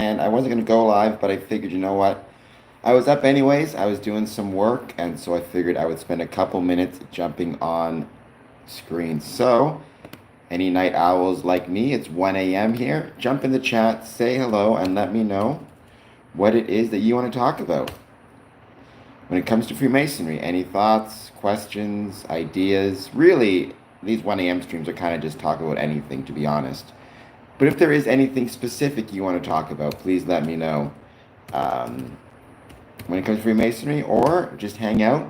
and I wasn't going to go live, but I figured, you know what? I was up anyways. I was doing some work, and so I figured I would spend a couple minutes jumping on screen. So, any night owls like me, it's 1 a.m. here. Jump in the chat, say hello, and let me know what it is that you want to talk about. When it comes to Freemasonry, any thoughts, questions, ideas? Really, these 1 a.m. streams are kind of just talk about anything, to be honest. But if there is anything specific you want to talk about, please let me know. When it comes to Freemasonry, or just hang out.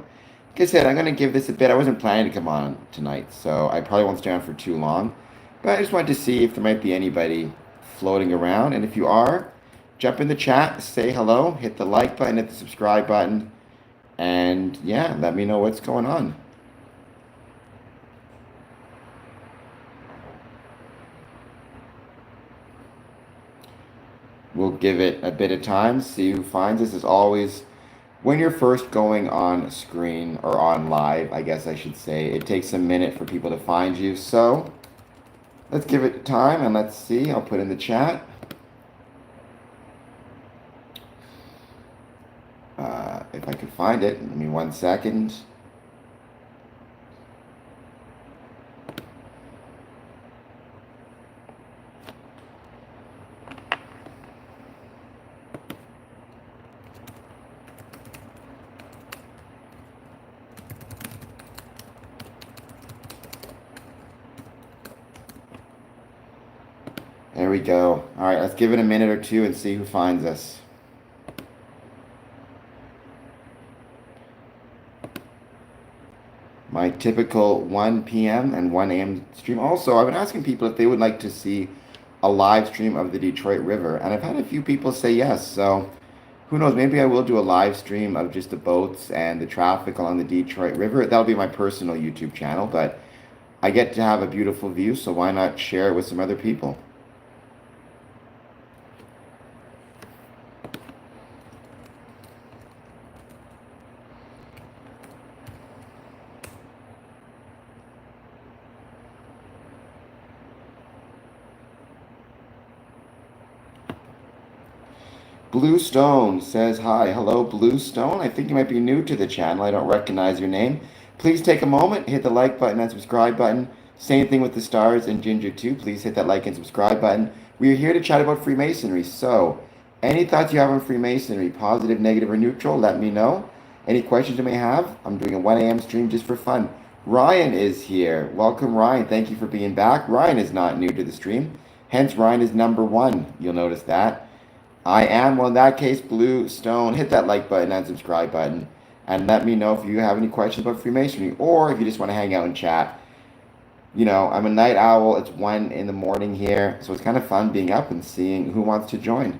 Like I said, I'm going to give this a bit. I wasn't planning to come on tonight, so I probably won't stay on for too long. But I just wanted to see if there might be anybody floating around. And if you are, jump in the chat, say hello, hit the like button, hit the subscribe button. And yeah, let me know what's going on. We'll give it a bit of time, see who finds us. As always, when you're first going on screen or on live, I guess I should say, it takes a minute for people to find you. So let's give it time and let's see. I'll put in the chat. If I could find it, give me 1 second. There we go. All right, let's give it a minute or two and see who finds us. My typical 1 p.m. and 1 a.m. stream. Also, I've been asking people if they would like to see a live stream of the Detroit River, and I've had a few people say yes. So who knows, maybe I will do a live stream of just the boats and the traffic along the Detroit River. That'll be my personal YouTube channel, but I get to have a beautiful view, so why not share it with some other people? Bluestone says hi. Hello, Bluestone. I think you might be new to the channel. I don't recognize your name. Please take a moment, hit the like button and subscribe button. Same thing with the stars and Ginger too. Please hit that like and subscribe button. We are here to chat about Freemasonry. So, any thoughts you have on Freemasonry, positive, negative, or neutral, let me know. Any questions you may have, I'm doing a 1 a.m. stream just for fun. Ryan is here. Welcome, Ryan. Thank you for being back. Ryan is not new to the stream. Hence, Ryan is number 1. You'll notice that. I am. Well, in that case, Bluestone, hit that like button and subscribe button. And let me know if you have any questions about Freemasonry, or if you just want to hang out and chat. You know, I'm a night owl. It's 1 in the morning here, so it's kind of fun being up and seeing who wants to join.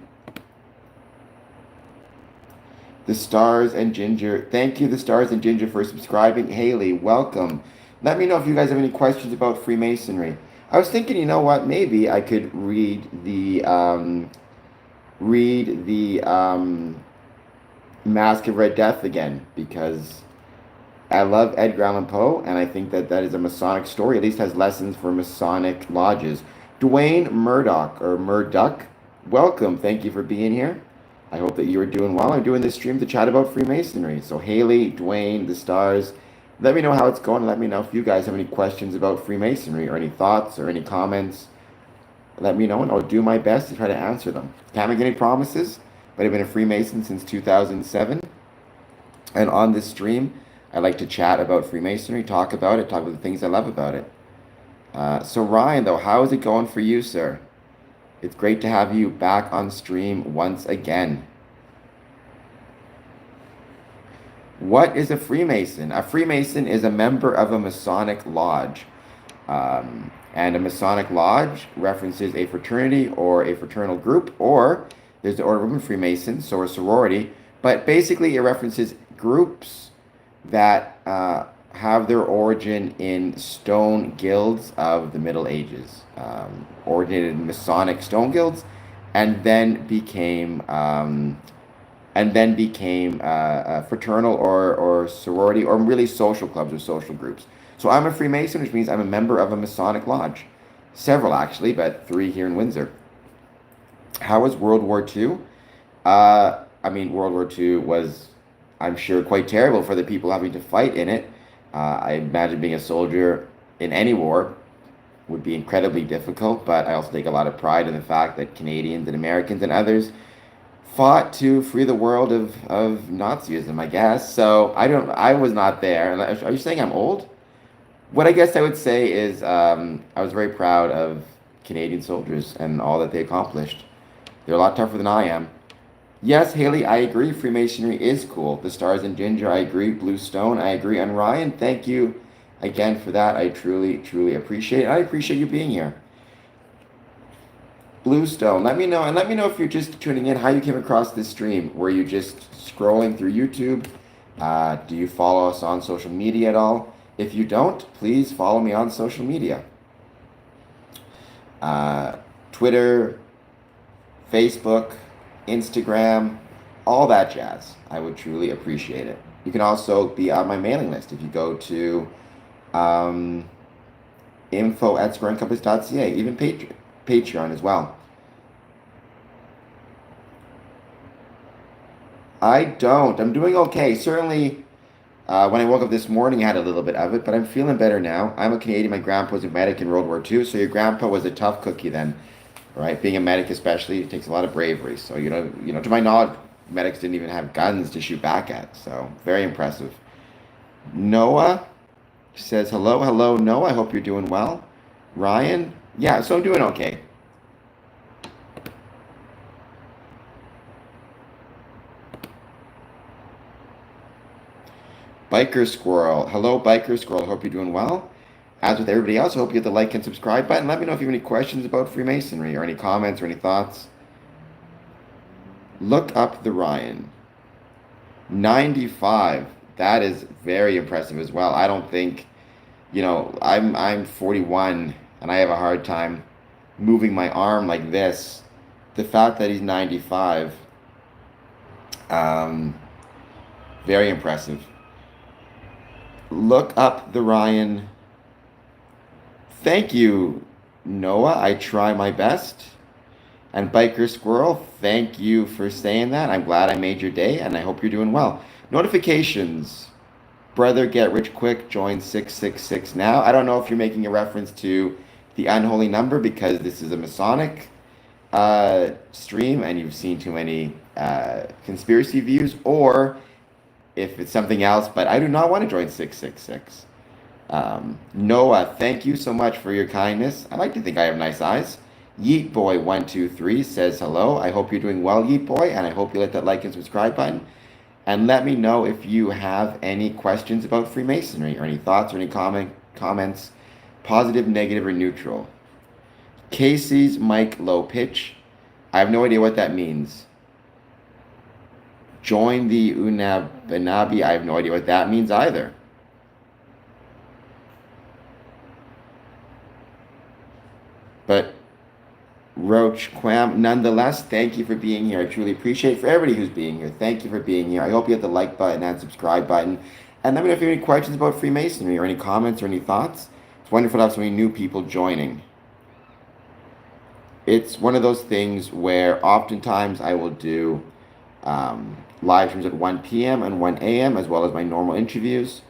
The Stars and Ginger. Thank you, The Stars and Ginger, for subscribing. Haley, welcome. Let me know if you guys have any questions about Freemasonry. I was thinking, you know what, maybe I could read the Mask of Red Death again, because I love Edgar Allan Poe, and I think that that is a Masonic story, at least has lessons for Masonic lodges. Dwayne Murdoch, welcome. Thank you for being here. I hope that you are doing well. I'm doing this stream to chat about Freemasonry. So Haley, Dwayne, the Stars, let me know how it's going. Let me know if you guys have any questions about Freemasonry, or any thoughts or any comments. Let me know, and I'll do my best to try to answer them. Can't make any promises, but I've been a Freemason since 2007. And on this stream, I like to chat about Freemasonry, talk about it, talk about the things I love about it. So Ryan, though, how is it going for you, sir? It's great to have you back on stream once again. What is a Freemason? A Freemason is a member of a Masonic lodge. And a Masonic lodge references a fraternity or a fraternal group, or there's the Order of Women Freemasons, so a sorority. But basically, it references groups that have their origin in stone guilds of the Middle Ages, originated in Masonic stone guilds, and then became fraternal or sorority, or really social clubs or social groups. So I'm a Freemason, which means I'm a member of a Masonic lodge. Several, actually, but 3 here in Windsor. How was World War II? I mean, World War II was, I'm sure, quite terrible for the people having to fight in it. I imagine being a soldier in any war would be incredibly difficult, but I also take a lot of pride in the fact that Canadians and Americans and others fought to free the world of Nazism, I guess. So I was not there. Are you saying I'm old? What I guess I would say is I was very proud of Canadian soldiers and all that they accomplished. They're a lot tougher than I am. Yes, Haley, I agree. Freemasonry is cool. The Stars and Ginger, I agree. Blue Stone, I agree. And Ryan, thank you again for that. I truly, truly appreciate it. I appreciate you being here. Bluestone, let me know, and let me know if you're just tuning in, how you came across this stream. Were you just scrolling through YouTube? Do you follow us on social media at all? If you don't, please follow me on social media. Twitter, Facebook, Instagram, all that jazz. I would truly appreciate it. You can also be on my mailing list if you go to info@squareandcompass.ca, even Patreon as well. I don't. I'm doing okay. Certainly, when I woke up this morning, I had a little bit of it, but I'm feeling better now. I'm a Canadian. My grandpa was a medic in World War II, so your grandpa was a tough cookie then, right? Being a medic, especially, takes a lot of bravery. So to my knowledge, medics didn't even have guns to shoot back at. So very impressive. Noah says hello, hello, Noah. I hope you're doing well. Ryan, yeah, so I'm doing okay. Biker Squirrel. Hello, Biker Squirrel. Hope you're doing well. As with everybody else, I hope you hit the like and subscribe button. Let me know if you have any questions about Freemasonry or any comments or any thoughts. Look up the Ryan. 95. That is very impressive as well. I don't think, I'm 41 and I have a hard time moving my arm like this. The fact that he's 95, very impressive. Look up the Ryan. Thank you, Noah. I try my best. And Biker Squirrel, thank you for saying that. I'm glad I made your day, and I hope you're doing well. Notifications. Brother Get Rich Quick, join 666 now. I don't know if you're making a reference to the unholy number because this is a Masonic stream and you've seen too many conspiracy views, or if it's something else, but I do not want to join 666. Noah, thank you so much for your kindness. I like to think I have nice eyes. Yeet Boy 123 says hello. I hope you're doing well, Yeet Boy, and I hope you hit that like and subscribe button. And let me know if you have any questions about Freemasonry or any thoughts or any comments, positive, negative, or neutral. Casey's mic low pitch. I have no idea what that means. Join the Unabanabi. I have no idea what that means either. But Roach Quam, nonetheless, thank you for being here. I truly appreciate it. For everybody who's being here, thank you for being here. I hope you hit the like button and subscribe button. And let me know if you have any questions about Freemasonry or any comments or any thoughts. It's wonderful to have so many new people joining. It's one of those things where oftentimes I will do live streams at 1 p.m. and 1 a.m. as well as my normal interviews.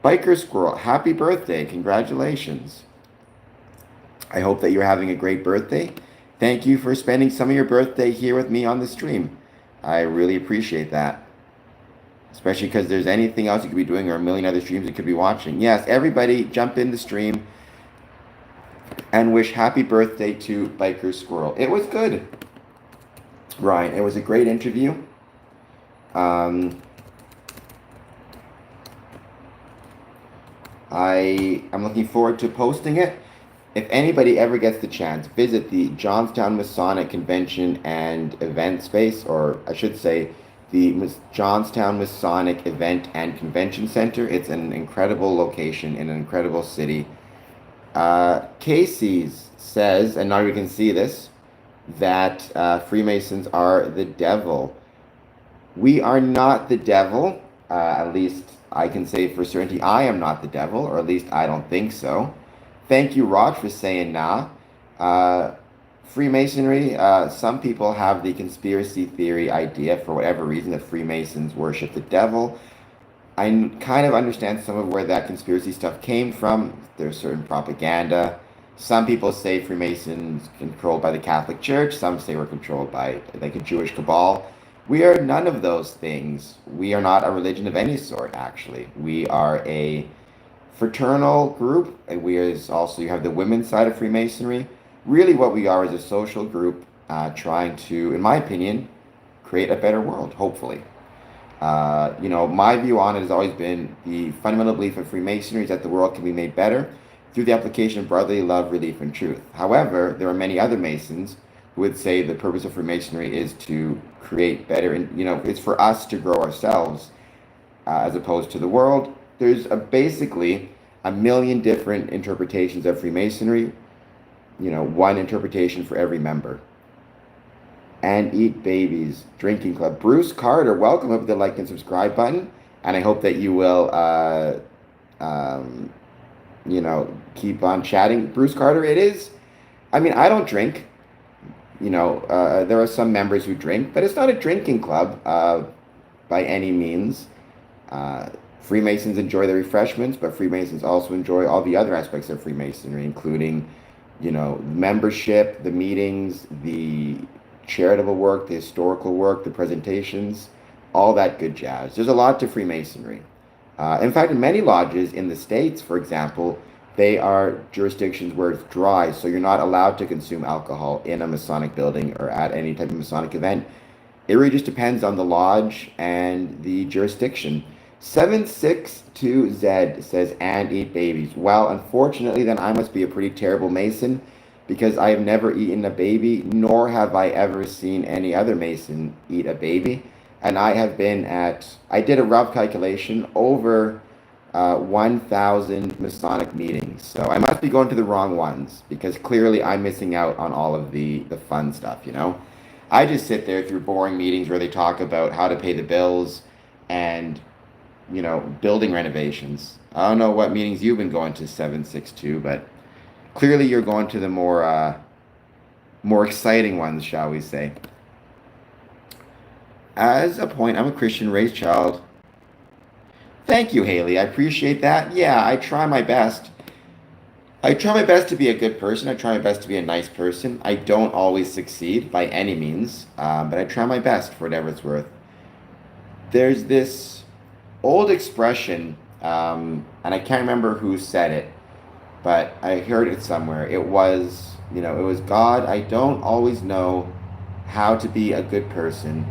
Biker Squirrel, happy birthday. Congratulations. I hope that you're having a great birthday. Thank you for spending some of your birthday here with me on the stream. I really appreciate that. Especially because there's anything else you could be doing or a million other streams you could be watching. Yes, everybody jump in the stream and wish happy birthday to Biker Squirrel. It was good, Ryan. It was a great interview. I'm looking forward to posting it. If anybody ever gets the chance, visit the Johnstown Masonic Convention and Event Space, or I should say the Johnstown Masonic Event and Convention Center. It's an incredible location in an incredible city. Casey's says, and now you can see this, that Freemasons are the devil. We are not the devil. At least I can say for certainty I am not the devil, or at least I don't think so. Thank you, Raj, for saying nah. Freemasonry, some people have the conspiracy theory idea for whatever reason that Freemasons worship the devil. I kind of understand some of where that conspiracy stuff came from. There's certain propaganda. Some people say Freemasons controlled by the Catholic Church. Some say we're controlled by like a Jewish cabal. We are none of those things. We are not a religion of any sort, actually. We are a fraternal group. And we is also, you have the women's side of Freemasonry. Really what we are is a social group trying to, in my opinion, create a better world, hopefully. My view on it has always been the fundamental belief of Freemasonry is that the world can be made better through the application of brotherly love, relief, and truth. However, there are many other Masons who would say the purpose of Freemasonry is to create better, and it's for us to grow ourselves as opposed to the world. There's basically a million different interpretations of Freemasonry. One interpretation for every member. And Eat Babies Drinking Club. Bruce Carter, welcome. Up the like and subscribe button, and I hope that you will, keep on chatting. Bruce Carter, it is. I mean, I don't drink. There are some members who drink, but it's not a drinking club by any means. Freemasons enjoy the refreshments, but Freemasons also enjoy all the other aspects of Freemasonry, including, membership, the meetings, the charitable work, the historical work, the presentations, all that good jazz. There's a lot to Freemasonry. In fact, in many lodges in the States, for example, they are jurisdictions where it's dry, so you're not allowed to consume alcohol in a Masonic building or at any type of Masonic event. It really just depends on the lodge and the jurisdiction. 762Z says, and eat babies. Well, unfortunately, then I must be a pretty terrible Mason because I have never eaten a baby, nor have I ever seen any other Mason eat a baby. And I have been I did a rough calculation, over 1,000 Masonic meetings. So I must be going to the wrong ones because clearly I'm missing out on all of the fun stuff, I just sit there through boring meetings where they talk about how to pay the bills and building renovations. I don't know what meetings you've been going to, 762, but clearly you're going to the more exciting ones, shall we say. As a point, I'm a Christian raised child. Thank you, Haley. I appreciate that. Yeah, I try my best. I try my best to be a good person. I try my best to be a nice person. I don't always succeed by any means, but I try my best for whatever it's worth. There's this old expression, and I can't remember who said it, but I heard it somewhere. It was God, I don't always know how to be a good person,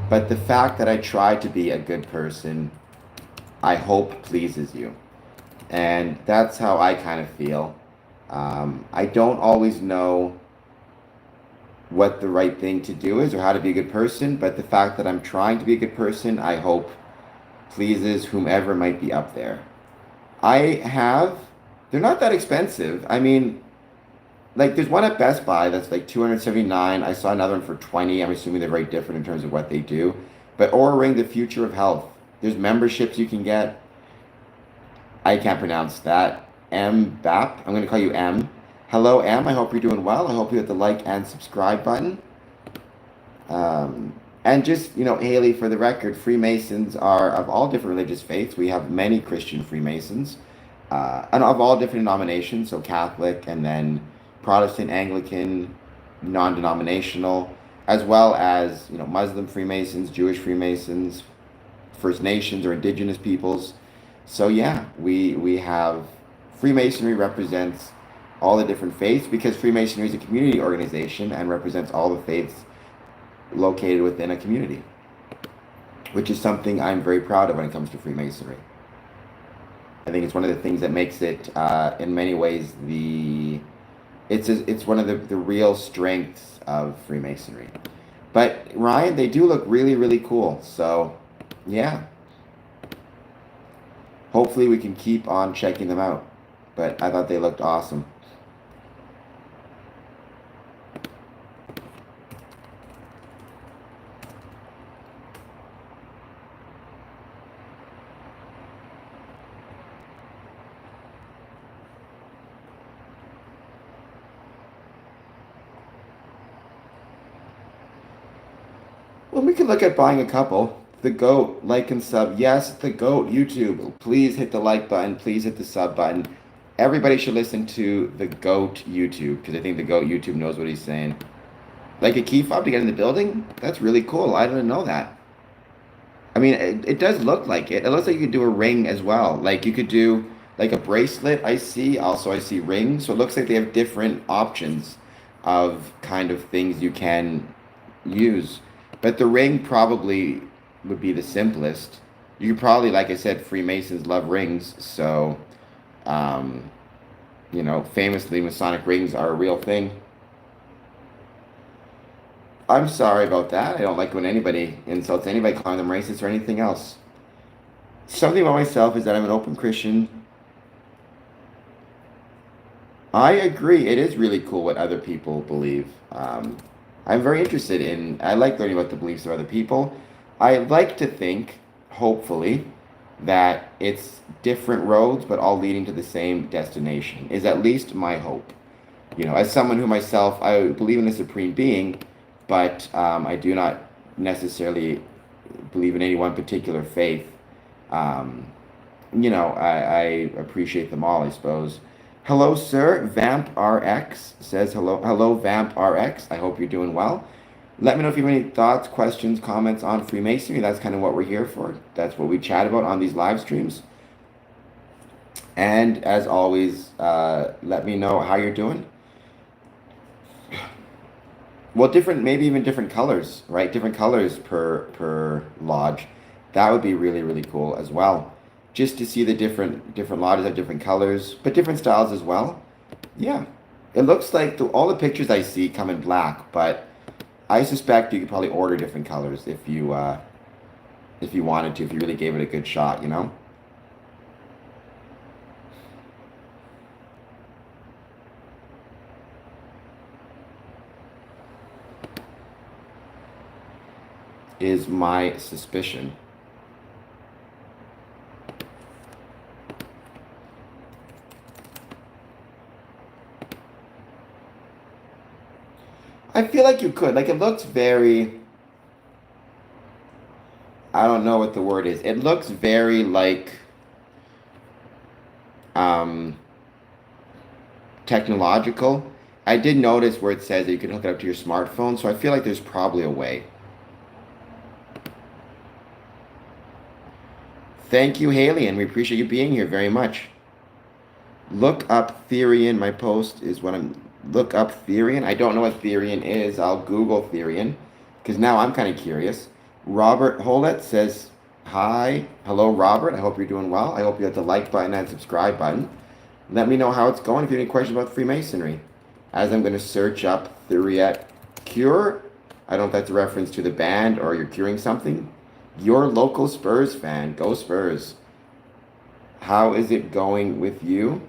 but the fact that I try to be a good person, I hope pleases you. And that's how I kind of feel. I don't always know what the right thing to do is or how to be a good person, but the fact that I'm trying to be a good person, I hope pleases whomever might be up there. They're not that expensive. I mean, like there's one at Best Buy that's like $279. I saw another one for $20. I'm assuming they're very different in terms of what they do. But Aura Ring, the Future of Health. There's memberships you can get. I can't pronounce that. M-BAP. I'm going to call you M. Hello, M. I hope you're doing well. I hope you hit the like and subscribe button. And just, Haley, for the record, Freemasons are of all different religious faiths. We have many Christian Freemasons, and of all different denominations, so Catholic and then Protestant, Anglican, non-denominational, as well as, Muslim Freemasons, Jewish Freemasons, First Nations or Indigenous peoples. So yeah, we have Freemasonry represents all the different faiths because Freemasonry is a community organization and represents all the faiths located within a community, which is something I'm very proud of when it comes to Freemasonry. I think it's one of the things that makes it, in many ways, it's one of the real strengths of Freemasonry. But Ryan, they do look really, really cool. So, yeah. Hopefully we can keep on checking them out. But I thought they looked awesome. Well, we can look at buying a couple. The GOAT, like and sub. Yes, the GOAT, YouTube. Please hit the like button. Please hit the sub button. Everybody should listen to the GOAT YouTube because I think the GOAT YouTube knows what he's saying. Like a key fob to get in the building? That's really cool. I didn't know that. I mean, it does look like it. It looks like you could do a ring as well. Like you could do like a bracelet, I see. Also, I see rings. So it looks like they have different options of kind of things you can use. But the ring probably would be the simplest. You could probably, like I said, Freemasons love rings. So, um, famously, Masonic rings are a real thing. I'm sorry about that. I don't like when anybody insults anybody, calling them racist or anything else. Something about myself is that I'm an open Christian. I agree. It is really cool what other people believe. I'm very interested in, I like learning about the beliefs of other people. I like to think, hopefully, that it's different roads, but all leading to the same destination, is at least my hope. As someone who myself, I believe in a supreme being, but I do not necessarily believe in any one particular faith. I appreciate them all, I suppose. Hello, sir. Vamp RX says hello. Hello, Vamp RX. I hope you're doing well. Let me know if you have any thoughts, questions, comments on Freemasonry. That's kind of what we're here for. That's what we chat about on these live streams. And as always, let me know how you're doing. Well, maybe even different colors, right? Different colors per lodge. That would be really, really cool as well. Just to see the different lodges have different colors, but different styles as well. Yeah, it looks like all the pictures I see come in black, but I suspect you could probably order different colors if you wanted to, if you really gave it a good shot. Is my suspicion. I feel like you could. Like it looks very, I don't know what the word is. It looks very like um technological. I did notice where it says that you can hook it up to your smartphone, so I feel like there's probably a way. Thank you, Haley, and we appreciate you being here very much. Look up Therian. My post is what I'm. Look up Therian. I don't know what Therian is. I'll Google Therian because now I'm kind of curious. Robert Holet says, hi. Hello, Robert. I hope you're doing well. I hope you hit the like button and subscribe button. Let me know how it's going if you have any questions about Freemasonry. As I'm going to search up Theriat Cure. I don't know if that's a reference to the band or you're curing something. Your local Spurs fan. Go Spurs. How is it going with you?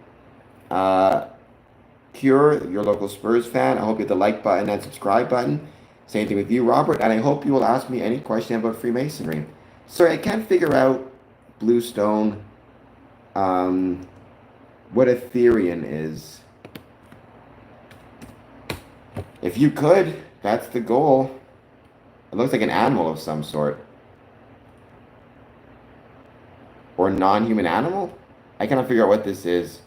Cure, your local Spurs fan. I hope you hit the like button and subscribe button. Same thing with you, Robert. And I hope you will ask me any question about Freemasonry. Sorry, I can't figure out, Bluestone, what a Therian is. If you could, that's the goal. It looks like an animal of some sort. Or non-human animal? I cannot figure out what this is.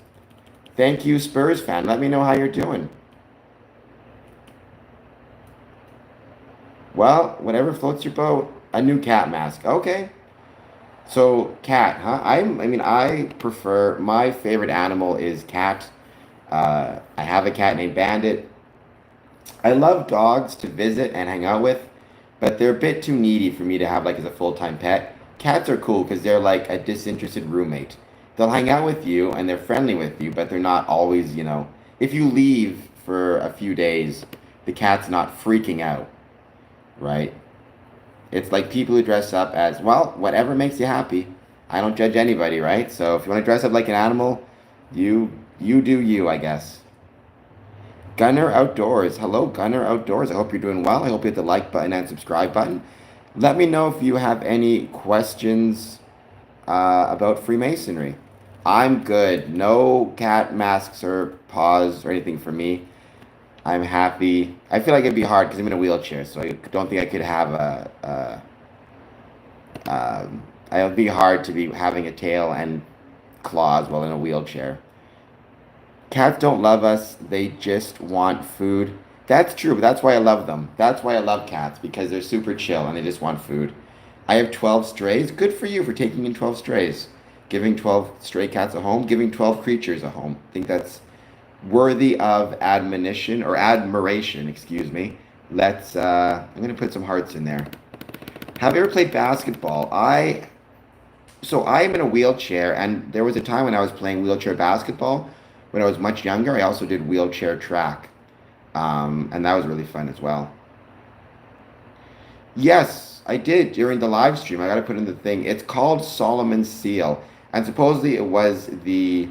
Thank you, Spurs fan. Let me know how you're doing. Well, whatever floats your boat. A new cat mask. Okay. So, cat, huh? I prefer, my favorite animal is cat. I have a cat named Bandit. I love dogs to visit and hang out with, but they're a bit too needy for me to have like as a full-time pet. Cats are cool because they're like a disinterested roommate. They'll hang out with you and they're friendly with you, but they're not always, if you leave for a few days, the cat's not freaking out, right? It's like people who dress up as, well, whatever makes you happy. I don't judge anybody, right? So if you want to dress up like an animal, you do you, I guess. Gunner Outdoors. Hello, Gunner Outdoors. I hope you're doing well. I hope you hit the like button and subscribe button. Let me know if you have any questions about Freemasonry. I'm good. No cat masks or paws or anything for me. I'm happy. I feel like it'd be hard because I'm in a wheelchair, so I don't think I could have it would be hard to be having a tail and claws while in a wheelchair. Cats don't love us, they just want food. That's true, but that's why I love them. That's why I love cats, because they're super chill and they just want food. I have 12 strays. Good for you for taking in 12 strays. Giving 12 stray cats a home, giving 12 creatures a home. I think that's worthy of admonition or admiration, excuse me. I'm going to put some hearts in there. Have you ever played basketball? So I'm in a wheelchair, and there was a time when I was playing wheelchair basketball. When I was much younger, I also did wheelchair track, and that was really fun as well. Yes, I did during the live stream. I got to put in the thing. It's called Solomon's Seal, and supposedly it was the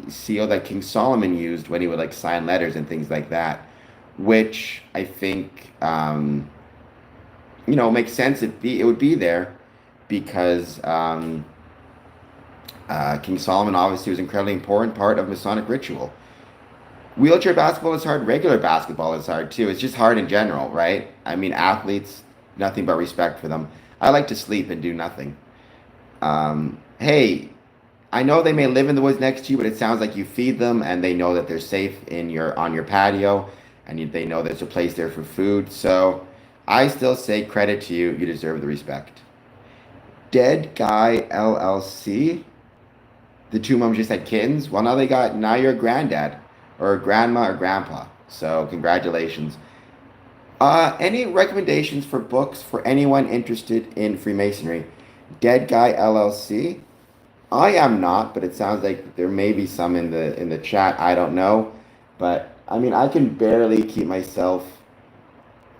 seal that King Solomon used when he would like sign letters and things like that, which I think makes sense. It would be there because King Solomon obviously was an incredibly important part of Masonic ritual. Wheelchair basketball is hard. Regular basketball is hard too. It's just hard in general, right? I mean, athletes, nothing but respect for them. I like to sleep and do nothing. Hey, I know they may live in the woods next to you, but it sounds like you feed them and they know that they're safe on your patio, and they know there's a place there for food. So I still say credit to you. You deserve the respect. Dead Guy LLC. The two moms just had kittens. Well, now you're a granddad or a grandma or grandpa. So congratulations. Any recommendations for books for anyone interested in Freemasonry? Dead Guy LLC. I am not, but it sounds like there may be some in the chat. I don't know, but I mean, I can barely keep myself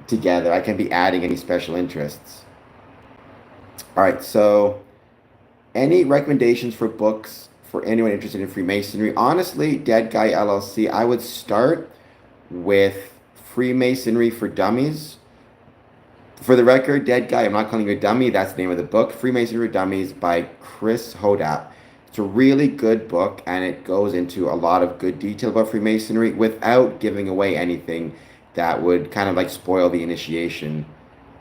together. I can be adding any special interests. All right, so any recommendations for books for anyone interested in Freemasonry? Honestly, Dead Guy LLC, I would start with Freemasonry for Dummies. For the record, Dead Guy, I'm not calling you a dummy. That's the name of the book. Freemasonry for Dummies by Chris Hodap. It's a really good book, and it goes into a lot of good detail about Freemasonry without giving away anything that would kind of like spoil the initiation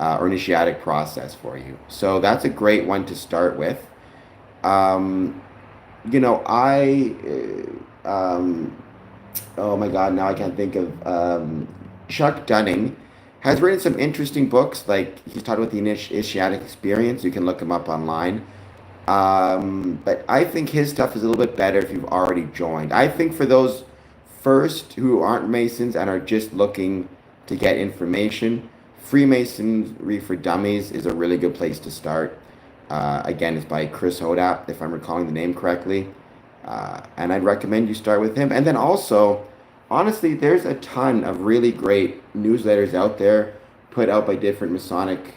or initiatic process for you. So that's a great one to start with. Oh my God, now I can't think of Chuck Dunning has written some interesting books. Like he's talked about the initiatic experience. You can look him up online. But I think his stuff is a little bit better if you've already joined. I think for those first who aren't Masons and are just looking to get information, Freemasonry for Dummies is a really good place to start. Again, it's by Chris Hodap, if I'm recalling the name correctly. And I'd recommend you start with him. And then also, honestly, there's a ton of really great newsletters out there put out by different Masonic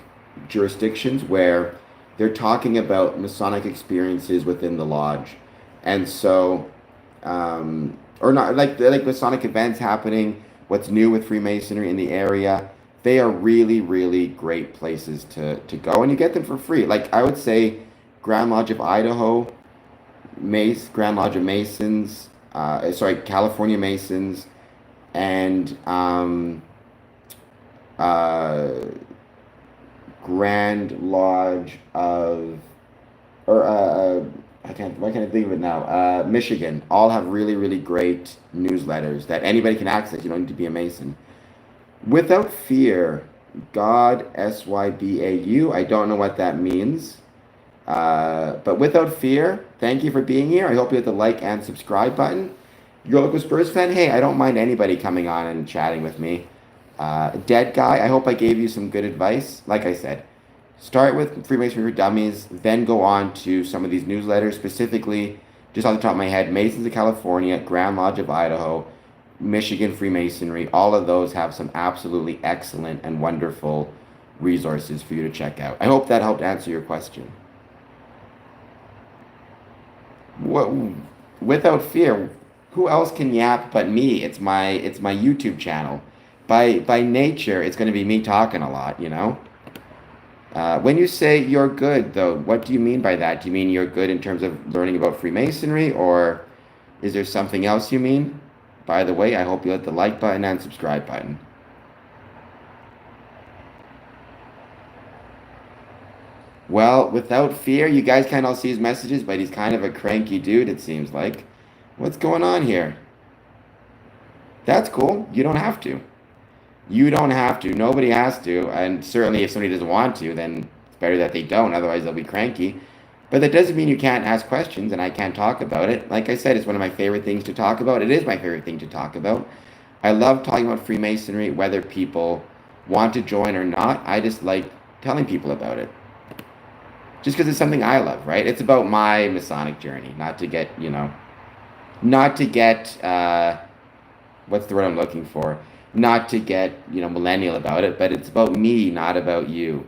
jurisdictions where they're talking about Masonic experiences within the lodge. And so, or not like Masonic events happening, what's new with Freemasonry in the area. They are really, really great places to go, and you get them for free. Like I would say, Grand Lodge of Idaho, Grand Lodge of Masons, California Masons, and Grand Lodge of, why can't I think of it now? Michigan, all have really, really great newsletters that anybody can access. You don't need to be a Mason. Without Fear, God, SYBAU. I don't know what that means. But Without Fear, thank you for being here. I hope you hit the like and subscribe button. Your local Spurs fan, hey, I don't mind anybody coming on and chatting with me. Dead Guy, I hope I gave you some good advice. Like I said, start with Freemasonry for Dummies, then go on to some of these newsletters, specifically, just off the top of my head, Masons of California, Grand Lodge of Idaho, Michigan Freemasonry. All of those have some absolutely excellent and wonderful resources for you to check out. I hope that helped answer your question. Without Fear, who else can yap but me? It's my YouTube channel. By nature, it's going to be me talking a lot, you know? When you say you're good, though, what do you mean by that? Do you mean you're good in terms of learning about Freemasonry, or is there something else you mean? By the way, I hope you hit the like button and subscribe button. Well, without fear, you guys can't all see his messages, but he's kind of a cranky dude, it seems like. What's going on here? That's cool. You don't have to. You don't have to. Nobody has to. And certainly if somebody doesn't want to, then it's better that they don't. Otherwise, they'll be cranky. But that doesn't mean you can't ask questions and I can't talk about it. Like I said, it's one of my favorite things to talk about. It is my favorite thing to talk about. I love talking about Freemasonry, whether people want to join or not. I just like telling people about it. Just because it's something I love, right? It's about my Masonic journey, not to get, not to get, what's the word I'm looking for? Not to get, millennial about it, but it's about me, not about you.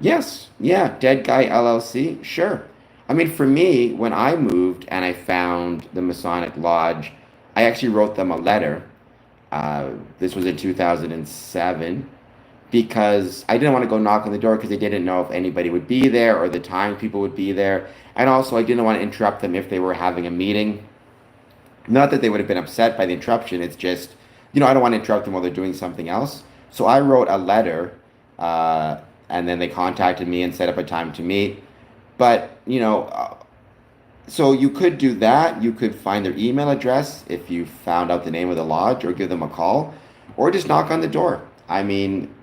Yes, yeah, Dead Guy LLC, sure. I mean, for me, when I moved and I found the Masonic Lodge, I actually wrote them a letter. This was in 2007 because I didn't want to go knock on the door because I didn't know if anybody would be there or the time people would be there. And also, I didn't want to interrupt them if they were having a meeting. Not that they would have been upset by the interruption. It's just, I don't want to interrupt them while they're doing something else. So I wrote a letter, and then they contacted me and set up a time to meet. But, so you could do that. You could find their email address if you found out the name of the lodge, or give them a call, or just knock on the door. I mean,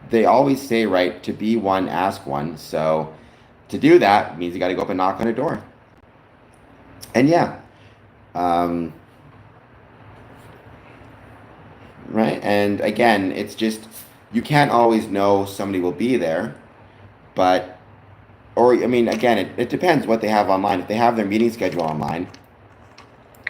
they always say, right, to be one, ask one. So to do that means you got to go up and knock on a door. And yeah, right. And again, it's just, you can't always know somebody will be there, but, or, I mean, again, it depends what they have online. If they have their meeting schedule online,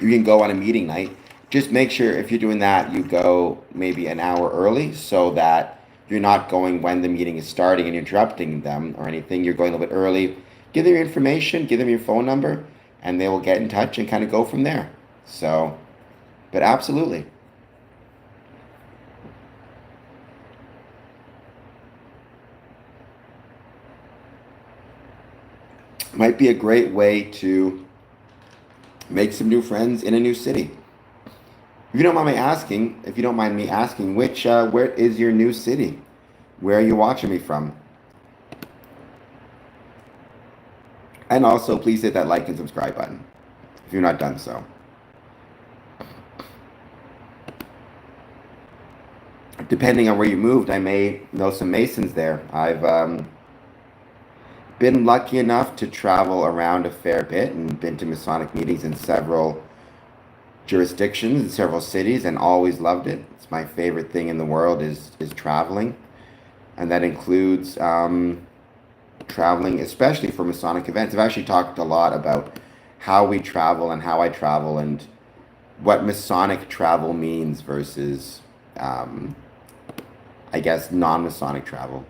you can go on a meeting night. Just make sure if you're doing that, you go maybe an hour early so that you're not going when the meeting is starting and interrupting them or anything. You're going a little bit early. Give them your information, give them your phone number, and they will get in touch and kind of go from there. So, but absolutely. Might be a great way to make some new friends in a new city. If you don't mind me asking, where is your new city? Where are you watching me from? And also, please hit that like and subscribe button if you're not done so. Depending on where you moved, I may know some Masons there. I've been lucky enough to travel around a fair bit and been to Masonic meetings in several jurisdictions in several cities, and always loved it. It's my favorite thing in the world is traveling, and that includes traveling, especially for Masonic events. I've actually talked a lot about how we travel and how I travel and what Masonic travel means versus, I guess, non-Masonic travel.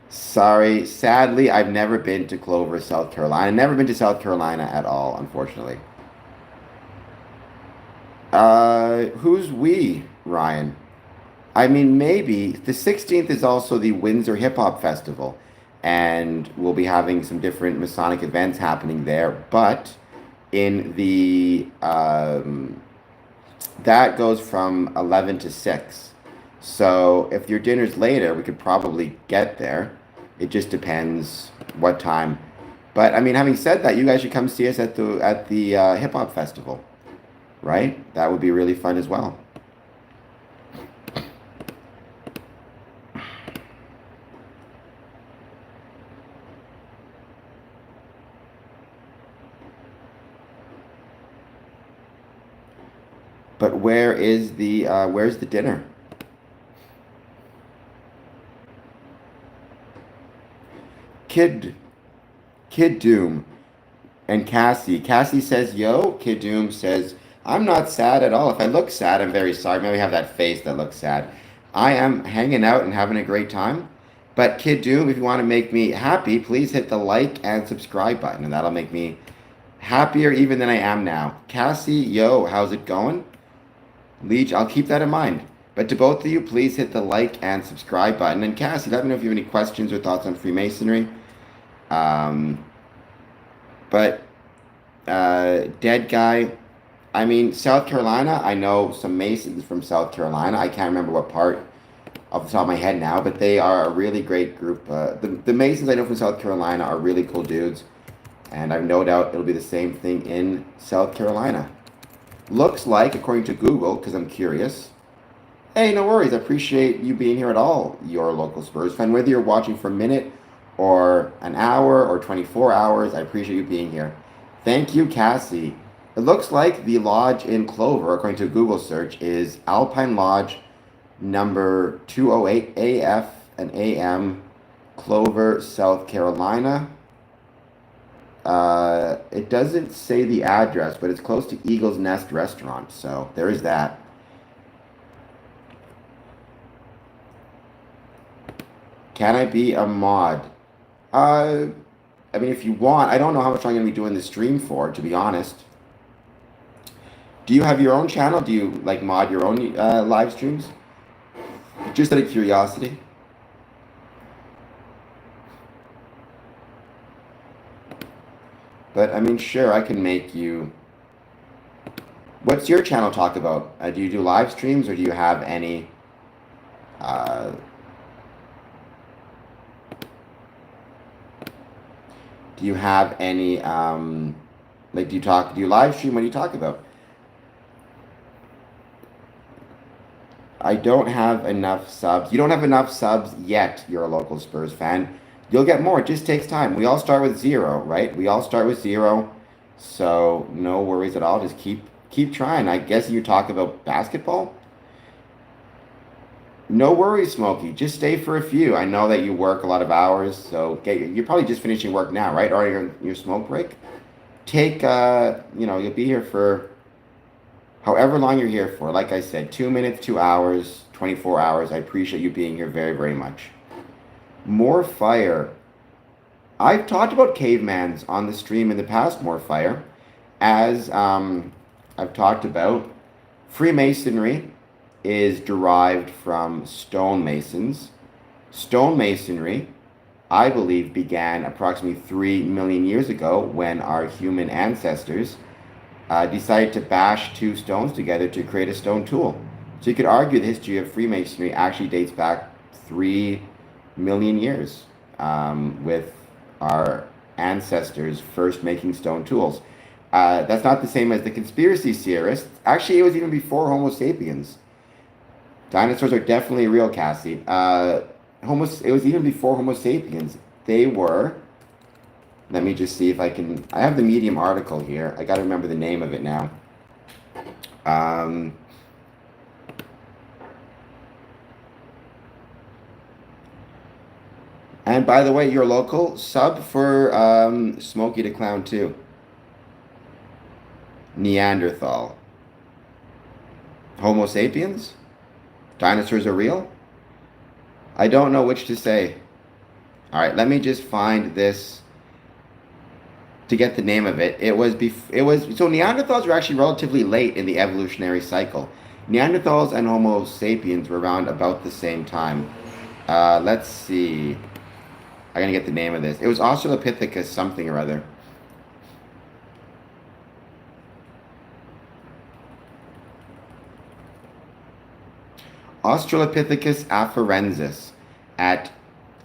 Sorry, sadly, I've never been to Clover, South Carolina. Never been to South Carolina at all, unfortunately. Who's we, Ryan? I mean, maybe. The 16th is also the Windsor Hip Hop Festival, and we'll be having some different Masonic events happening there, but in the, that goes from 11 to 6. So if your dinner's later, we could probably get there. It just depends what time. But I mean, having said that, you guys should come see us at the Hip Hop Festival. Right? That would be really fun as well. But where's the dinner? Kid Doom and Cassie. Cassie says, yo. Kid Doom says, I'm not sad at all. If I look sad, I'm very sorry. Maybe I have that face that looks sad. I am hanging out and having a great time. But Kid Doom, if you want to make me happy, please hit the like and subscribe button, and that'll make me happier even than I am now. Cassie, yo, how's it going? Leech, I'll keep that in mind. But to both of you, please hit the like and subscribe button. And Cassie, let me know if you have any questions or thoughts on Freemasonry. But Dead guy. I mean, South Carolina, I know some Masons from South Carolina. I can't remember what part off the top of my head now, but they are a really great group. The Masons I know from South Carolina are really cool dudes, and I've no doubt it'll be the same thing in South Carolina. Looks like, according to Google, because I'm curious. Hey, no worries. I appreciate you being here at all, your local Spurs fan. Whether you're watching for a minute or an hour or 24 hours, I appreciate you being here. Thank you, Cassie. It looks like the lodge in Clover, according to a Google search, is Alpine Lodge number 208 AF and AM, Clover, South Carolina. It doesn't say the address, but it's close to Eagle's Nest Restaurant, so there is that. Can I be a mod? I mean, if you want, I don't know how much I'm going to be doing the stream for, to be honest. Do you have your own channel? Do you like mod your own live streams? Just out of curiosity. But I mean, sure, I can make you. What's your channel talk about? Do you do live streams or do you have any? Do you have any? Like, do you live stream? What do you talk about? I don't have enough subs. You don't have enough subs yet. You're a local Spurs fan. You'll get more. It just takes time. We all start with 0, right? We all start with 0. So no worries at all. Just keep trying. I guess you talk about basketball. No worries, Smokey. Just stay for a few. I know that you work a lot of hours, so you're probably just finishing work now, right? Or your smoke break. Take you'll be here for however long you're here for. Like I said, 2 minutes, 2 hours, 24 hours. I appreciate you being here very, very much. More fire. I've talked about cavemans on the stream in the past, more fire. As I've talked about, Freemasonry is derived from stonemasons. Stonemasonry, I believe, began approximately 3 million years ago when our human ancestors decided to bash 2 stones together to create a stone tool. So you could argue the history of Freemasonry actually dates back 3 million years with our ancestors first making stone tools. That's not the same as the conspiracy theorists. Actually, it was even before Homo sapiens. Dinosaurs are definitely real, Cassie. It was even before Homo sapiens. They were. Let me just see if I can. I have the Medium article here. I got to remember the name of it now. And by the way, your local sub for Smokey the Clown too. Neanderthal. Homo sapiens? Dinosaurs are real? I don't know which to say. All right, let me just find this to get the name of it. So Neanderthals were actually relatively late in the evolutionary cycle. Neanderthals and Homo sapiens were around about the same time. Let's see. I'm gonna get the name of this. It was Australopithecus something or other. Australopithecus afarensis at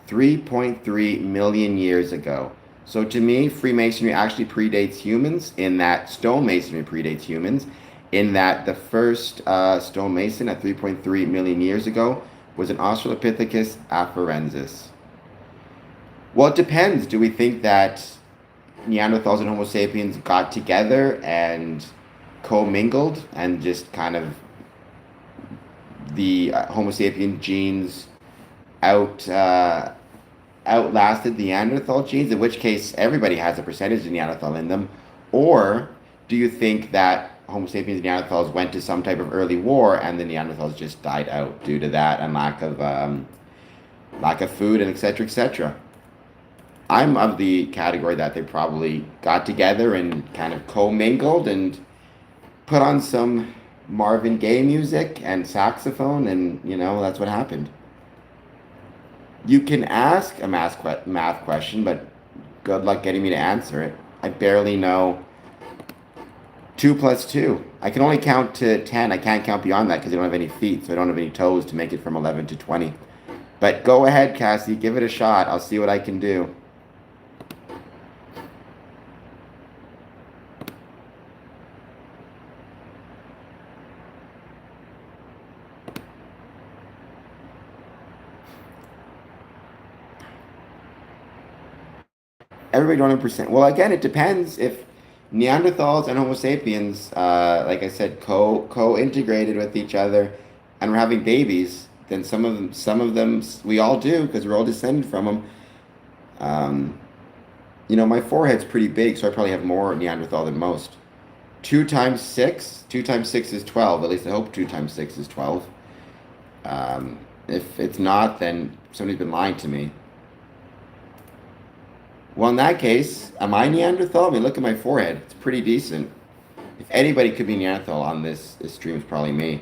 3.3 million years ago. So to me, Freemasonry actually predates humans in that stonemasonry predates humans in that the first stonemason at 3.3 million years ago was an Australopithecus afarensis. Well, it depends. Do we think that Neanderthals and Homo sapiens got together and commingled and just kind of the Homo sapien genes outlasted the Neanderthal genes, in which case everybody has a percentage of Neanderthal in them? Or do you think that Homo sapiens and Neanderthals went to some type of early war and the Neanderthals just died out due to that and lack of food and etc. etc.? I'm of the category that they probably got together and kind of commingled and put on some Marvin Gaye music and saxophone, and that's what happened. You can ask a math question, but good luck getting me to answer it. I barely know 2 plus 2. I can only count to 10. I can't count beyond that because I don't have any feet, so I don't have any toes to make it from 11 to 20. But go ahead, Cassie. Give it a shot. I'll see what I can do. Everybody don't 100%. Well, again, it depends if Neanderthals and Homo sapiens, like I said, co-integrated with each other, and we're having babies. Then some of them, we all do because we're all descended from them. Um, my forehead's pretty big, so I probably have more Neanderthal than most. 2 times 6 is 12. At least I hope 2 times 6 is 12. If it's not, then somebody's been lying to me. Well, in that case, am I Neanderthal? I mean, look at my forehead. It's pretty decent. If anybody could be Neanderthal on this stream, it's probably me.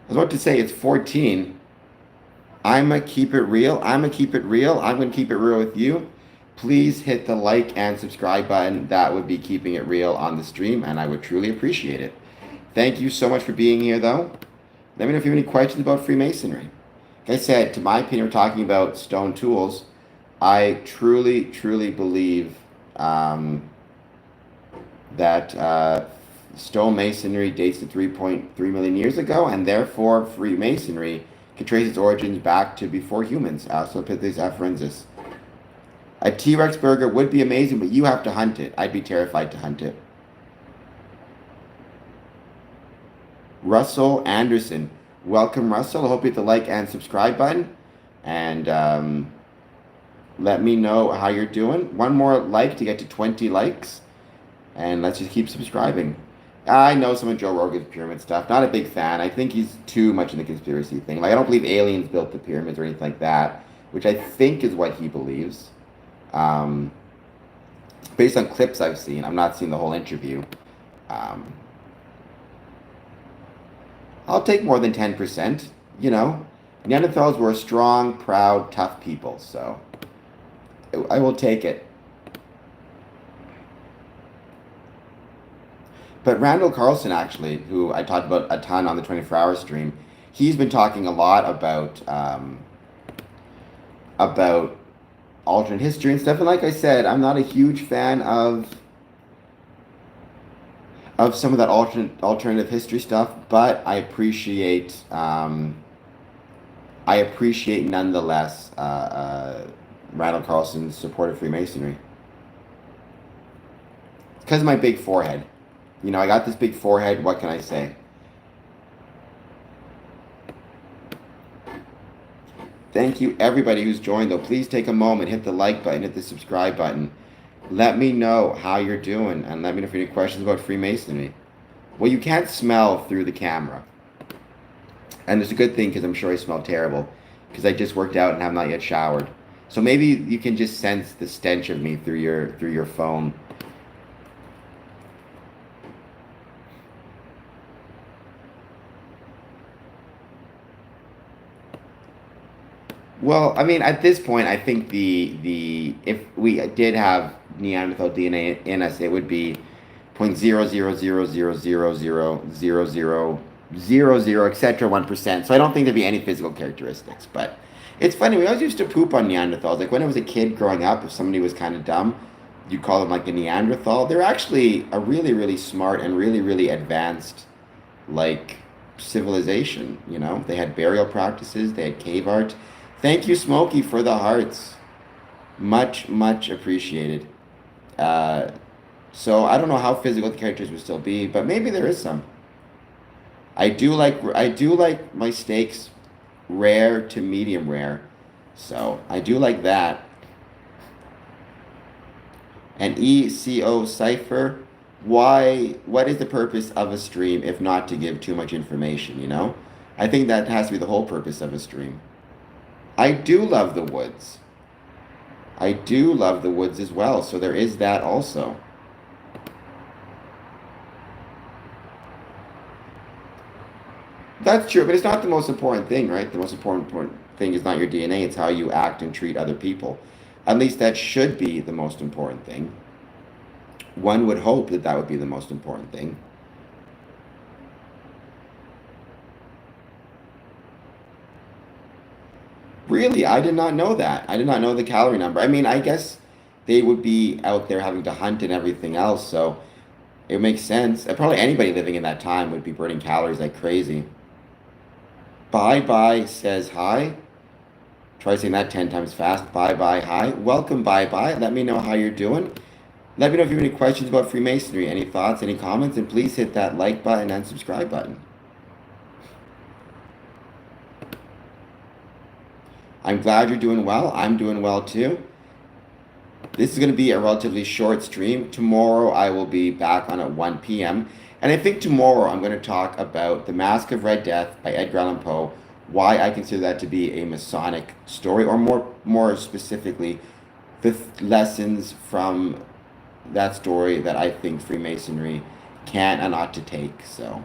I was about to say it's 14. I'm going to keep it real. I'm going to keep it real. I'm going to keep it real with you. Please hit the like and subscribe button. That would be keeping it real on the stream, and I would truly appreciate it. Thank you so much for being here, though. Let me know if you have any questions about Freemasonry. Like I said, to my opinion, we're talking about stone tools. I truly, truly believe that stone masonry dates to 3.3 million years ago, and therefore Freemasonry can trace its origins back to before humans, Australopithecus afarensis. A T-Rex burger would be amazing, but you have to hunt it. I'd be terrified to hunt it. Russell Anderson. Welcome, Russell. I hope you hit the like and subscribe button. And let me know how you're doing. One more like to get to 20 likes. And let's just keep subscribing. I know some of Joe Rogan's pyramid stuff. Not a big fan. I think he's too much in the conspiracy thing. Like, I don't believe aliens built the pyramids or anything like that, which I think is what he believes. Based on clips I've seen, I'm not seeing the whole interview. I'll take more than 10%. Neanderthals were strong, proud, tough people, so I will take it. But Randall Carlson, actually, who I talked about a ton on the 24-hour stream, he's been talking a lot about alternate history and stuff. And like I said, I'm not a huge fan of some of that alternative history stuff, but I appreciate nonetheless Randall Carlson's support of Freemasonry. It's because of my big forehead. I got this big forehead. What can I say? Thank you, everybody who's joined, though. Please take a moment, hit the like button, hit the subscribe button. Let me know how you're doing, and let me know if you have any questions about Freemasonry. Well, you can't smell through the camera. And it's a good thing, because I'm sure I smell terrible, because I just worked out and have not yet showered. So maybe you can just sense the stench of me through your phone. Well, I mean, at this point, I think if we did have Neanderthal DNA in us, it would be 0.00000000000, etc. 1%. So I don't think there'd be any physical characteristics. But it's funny. We always used to poop on Neanderthals. Like when I was a kid growing up, if somebody was kind of dumb, you'd call them like a Neanderthal. They're actually a really, really smart and really, really advanced, like, civilization. They had burial practices. They had cave art. Thank you, Smokey, for the hearts. Much, much appreciated. So I don't know how physical the characters would still be, but maybe there is some. I do like my steaks rare to medium rare, so I do like that. And ECO Cipher, what is the purpose of a stream if not to give too much information, I think that has to be the whole purpose of a stream. I do love the woods. I do love the woods as well, so there is that also. That's true, but it's not the most important thing, right? The most important thing is not your DNA, it's how you act and treat other people. At least that should be the most important thing. One would hope that that would be the most important thing. Really, I did not know that. I did not know the calorie number. I mean, I guess they would be out there having to hunt and everything else, so it makes sense. Probably anybody living in that time would be burning calories like crazy. Bye bye says hi. Try saying that 10 times fast. Bye bye, hi. Welcome, bye bye. Let me know how you're doing. Let me know if you have any questions about Freemasonry, any thoughts, any comments, and please hit that like button and subscribe button. I'm glad you're doing well. I'm doing well too. This is going to be a relatively short stream. Tomorrow I will be back on at 1 p.m. And I think tomorrow I'm going to talk about The Mask of Red Death by Edgar Allan Poe, why I consider that to be a Masonic story, or more specifically, the lessons from that story that I think Freemasonry can and ought to take. So.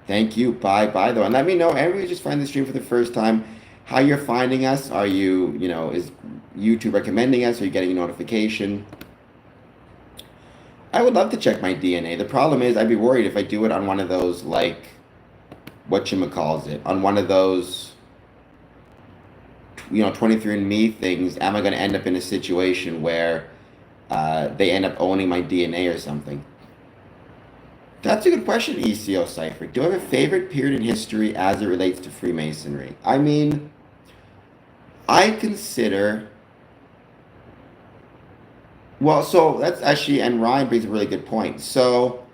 Thank you. Bye bye though. And let me know, everybody just find the stream for the first time, how you're finding us. Are you, is YouTube recommending us? Are you getting a notification? I would love to check my DNA. The problem is I'd be worried if I do it on one of those, like, whatchamacalls it, on one of those, 23andMe things. Am I going to end up in a situation where they end up owning my DNA or something? That's a good question, ECO Cypher. Do I have a favorite period in history as it relates to Freemasonry? I mean, I consider. Well, so that's actually, and Ryan brings a really good point. So,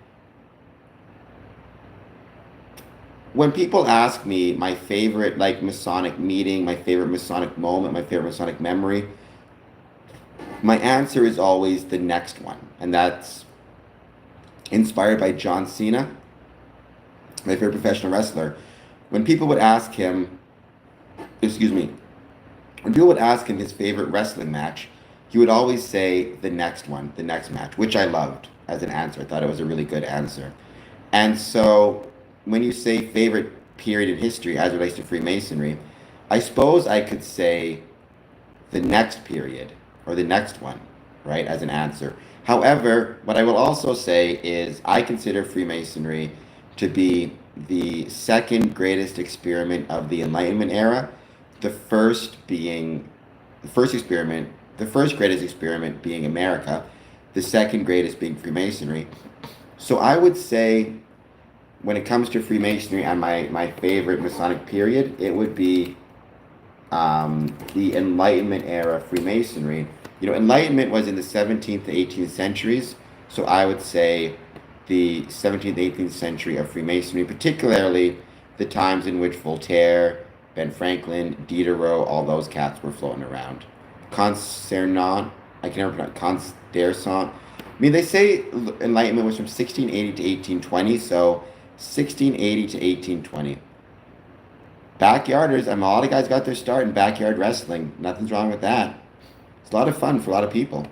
when people ask me my favorite, like, Masonic meeting, my favorite Masonic moment, my favorite Masonic memory, my answer is always the next one. And that's inspired by John Cena, my favorite professional wrestler. When people would ask him, when people would ask him his favorite wrestling match, he would always say the next one, the next match, which I loved as an answer. I thought it was a really good answer. And so when you say favorite period in history as it relates to Freemasonry, I suppose I could say the next period or the next one, right, as an answer. However, what I will also say is I consider Freemasonry to be the second greatest experiment of the Enlightenment era. The first greatest experiment being America, the second greatest being Freemasonry. So I would say when it comes to Freemasonry and my favorite Masonic period, it would be the Enlightenment era Freemasonry. Enlightenment was in the 17th to 18th centuries, so I would say the 17th, 18th century of Freemasonry, particularly the times in which Voltaire, Ben Franklin, Diderot, all those cats were floating around. Concernant, I can never pronounce, Constersant. I mean, they say Enlightenment was from 1680 to 1820, so 1680 to 1820. Backyarders, a lot of guys got their start in backyard wrestling. Nothing's wrong with that. It's a lot of fun for a lot of people.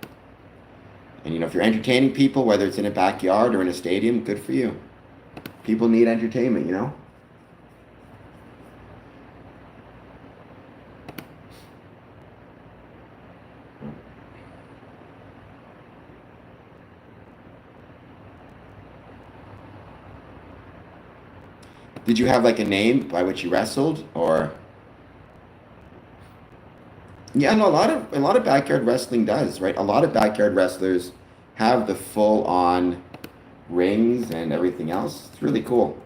And if you're entertaining people, whether it's in a backyard or in a stadium, good for you. People need entertainment. Did you have like a name by which you wrestled, or? Yeah, no, a lot of backyard wrestling does, right? A lot of backyard wrestlers have the full on rings and everything else. It's really cool.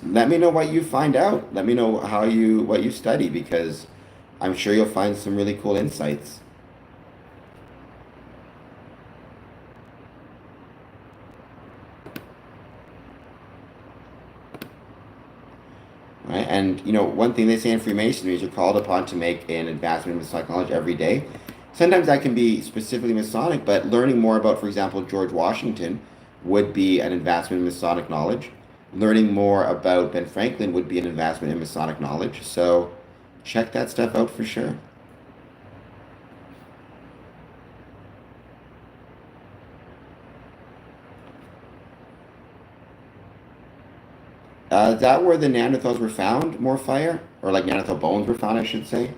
Let me know what you find out. Let me know what you study, because I'm sure you'll find some really cool insights. Right? And one thing they say in Freemasonry is you're called upon to make an advancement in Masonic knowledge every day. Sometimes that can be specifically Masonic, but learning more about, for example, George Washington would be an advancement in Masonic knowledge. Learning more about Ben Franklin would be an advancement in Masonic knowledge. So check that stuff out for sure. Is that where the Neanderthals were found? More fire? Or like Neanderthal bones were found, I should say.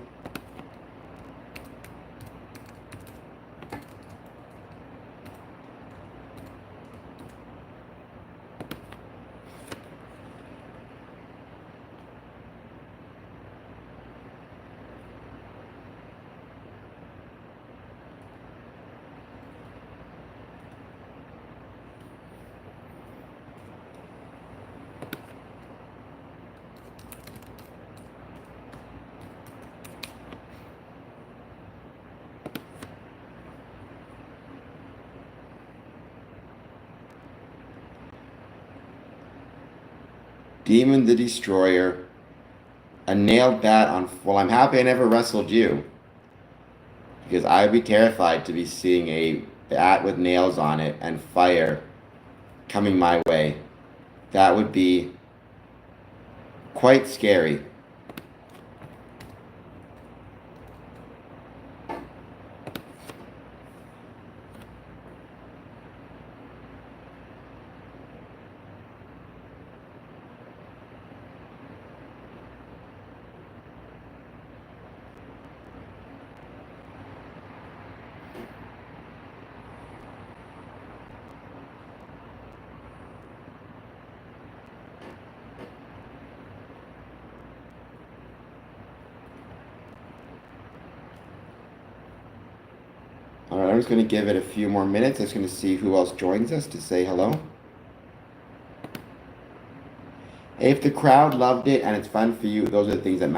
Demon the Destroyer. A nailed bat on. Well, I'm happy I never wrestled you. Because I would be terrified to be seeing a bat with nails on it and fire coming my way. That would be quite scary. All right, I'm just going to give it a few more minutes. I'm just going to see who else joins us to say hello. If the crowd loved it and it's fun for you, those are the things that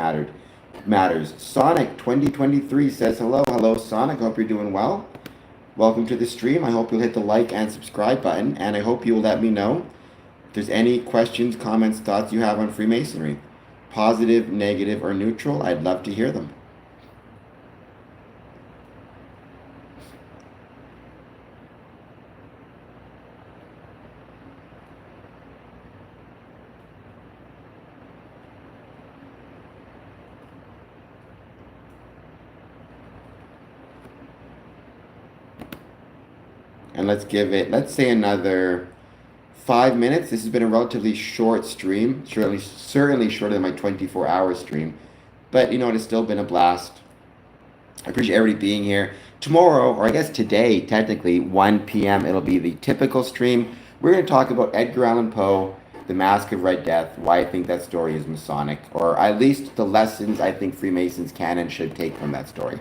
matters. Sonic 2023 says hello. Hello, Sonic. Hope you're doing well. Welcome to the stream. I hope you'll hit the like and subscribe button, and I hope you will let me know if there's any questions, comments, thoughts you have on Freemasonry. Positive, negative, or neutral, I'd love to hear them. And let's say another 5 minutes. This has been a relatively short stream, certainly shorter than my 24-hour stream. But you know, it has still been a blast. I appreciate everybody being here. Tomorrow, or I guess today, technically, 1 p.m., it'll be the typical stream. We're going to talk about Edgar Allan Poe, The Mask of Red Death, why I think that story is Masonic, or at least the lessons I think Freemasons can and should take from that story.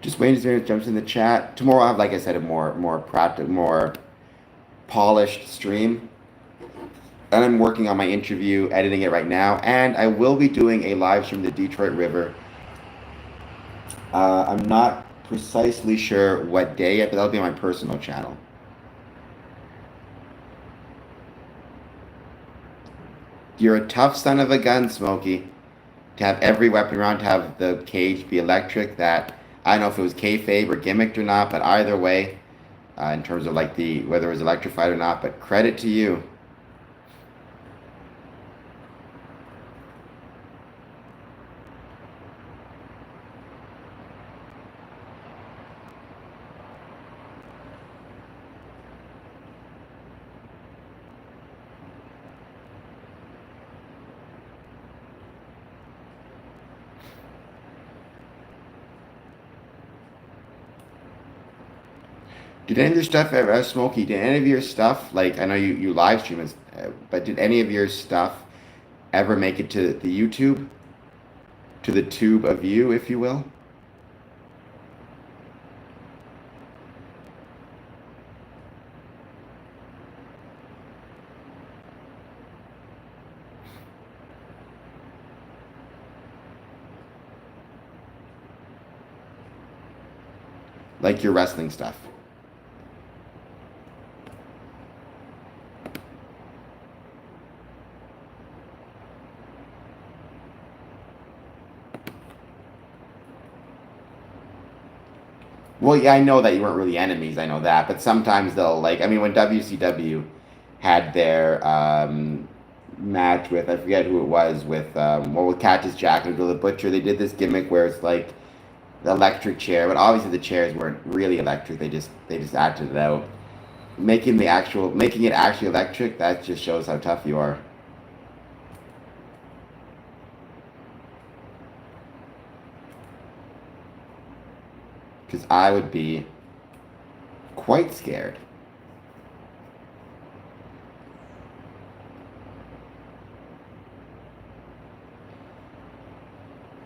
Just waiting to jumps in the chat. Tomorrow I have, like I said, a more polished stream. And I'm working on my interview, editing it right now, and I will be doing a live stream of the Detroit River. I'm not precisely sure what day yet, but that'll be on my personal channel. You're a tough son of a gun, Smokey. To have every weapon around, to have the cage be electric, that, I don't know if it was kayfabe or gimmicked or not, but either way, in terms of like whether it was electrified or not, but credit to you. Did any of your stuff ever, Smokey, did any of your stuff, like, I know you live stream it, but did any of your stuff ever make it to the YouTube? To the tube of you, if you will? Like your wrestling stuff. Well, yeah, I know that you weren't really enemies. I know that, but sometimes they'll like. I mean, when WCW had their match with, I forget who it was, with well, with Cactus Jack and Bill the Butcher, they did this gimmick where it's like the electric chair, but obviously the chairs weren't really electric. They just acted it out, making it actually electric. That just shows how tough you are. Because I would be quite scared.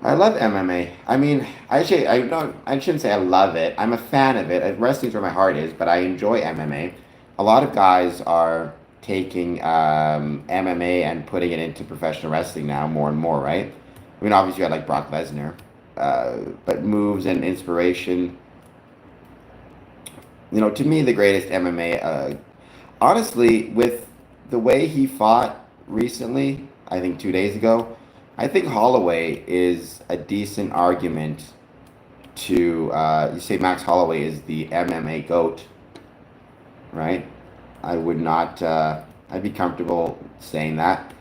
I love MMA. I mean, actually, I don't. I shouldn't say I love it. I'm a fan of it. Wrestling's where my heart is, but I enjoy MMA. A lot of guys are taking MMA and putting it into professional wrestling now, more and more, right? I mean, obviously, I like Brock Lesnar, but moves and inspiration. To me, the greatest MMA. Honestly, with the way he fought recently, I think 2 days ago, I think Holloway is a decent argument to. You say Max Holloway is the MMA GOAT, right? I would not. I'd be comfortable saying that.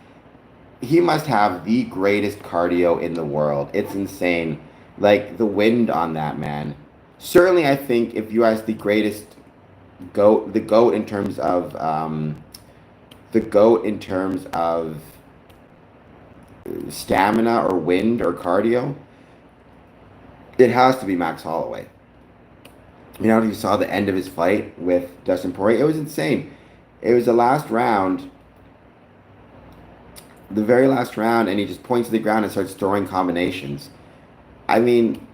He must have the greatest cardio in the world. It's insane. Like the wind on that man. Certainly, I think if you ask the greatest goat, the goat in terms of stamina or wind or cardio, it has to be Max Holloway. You saw the end of his fight with Dustin Poirier. It was insane. It was the last round, the very last round, and he just points to the ground and starts throwing combinations. I mean,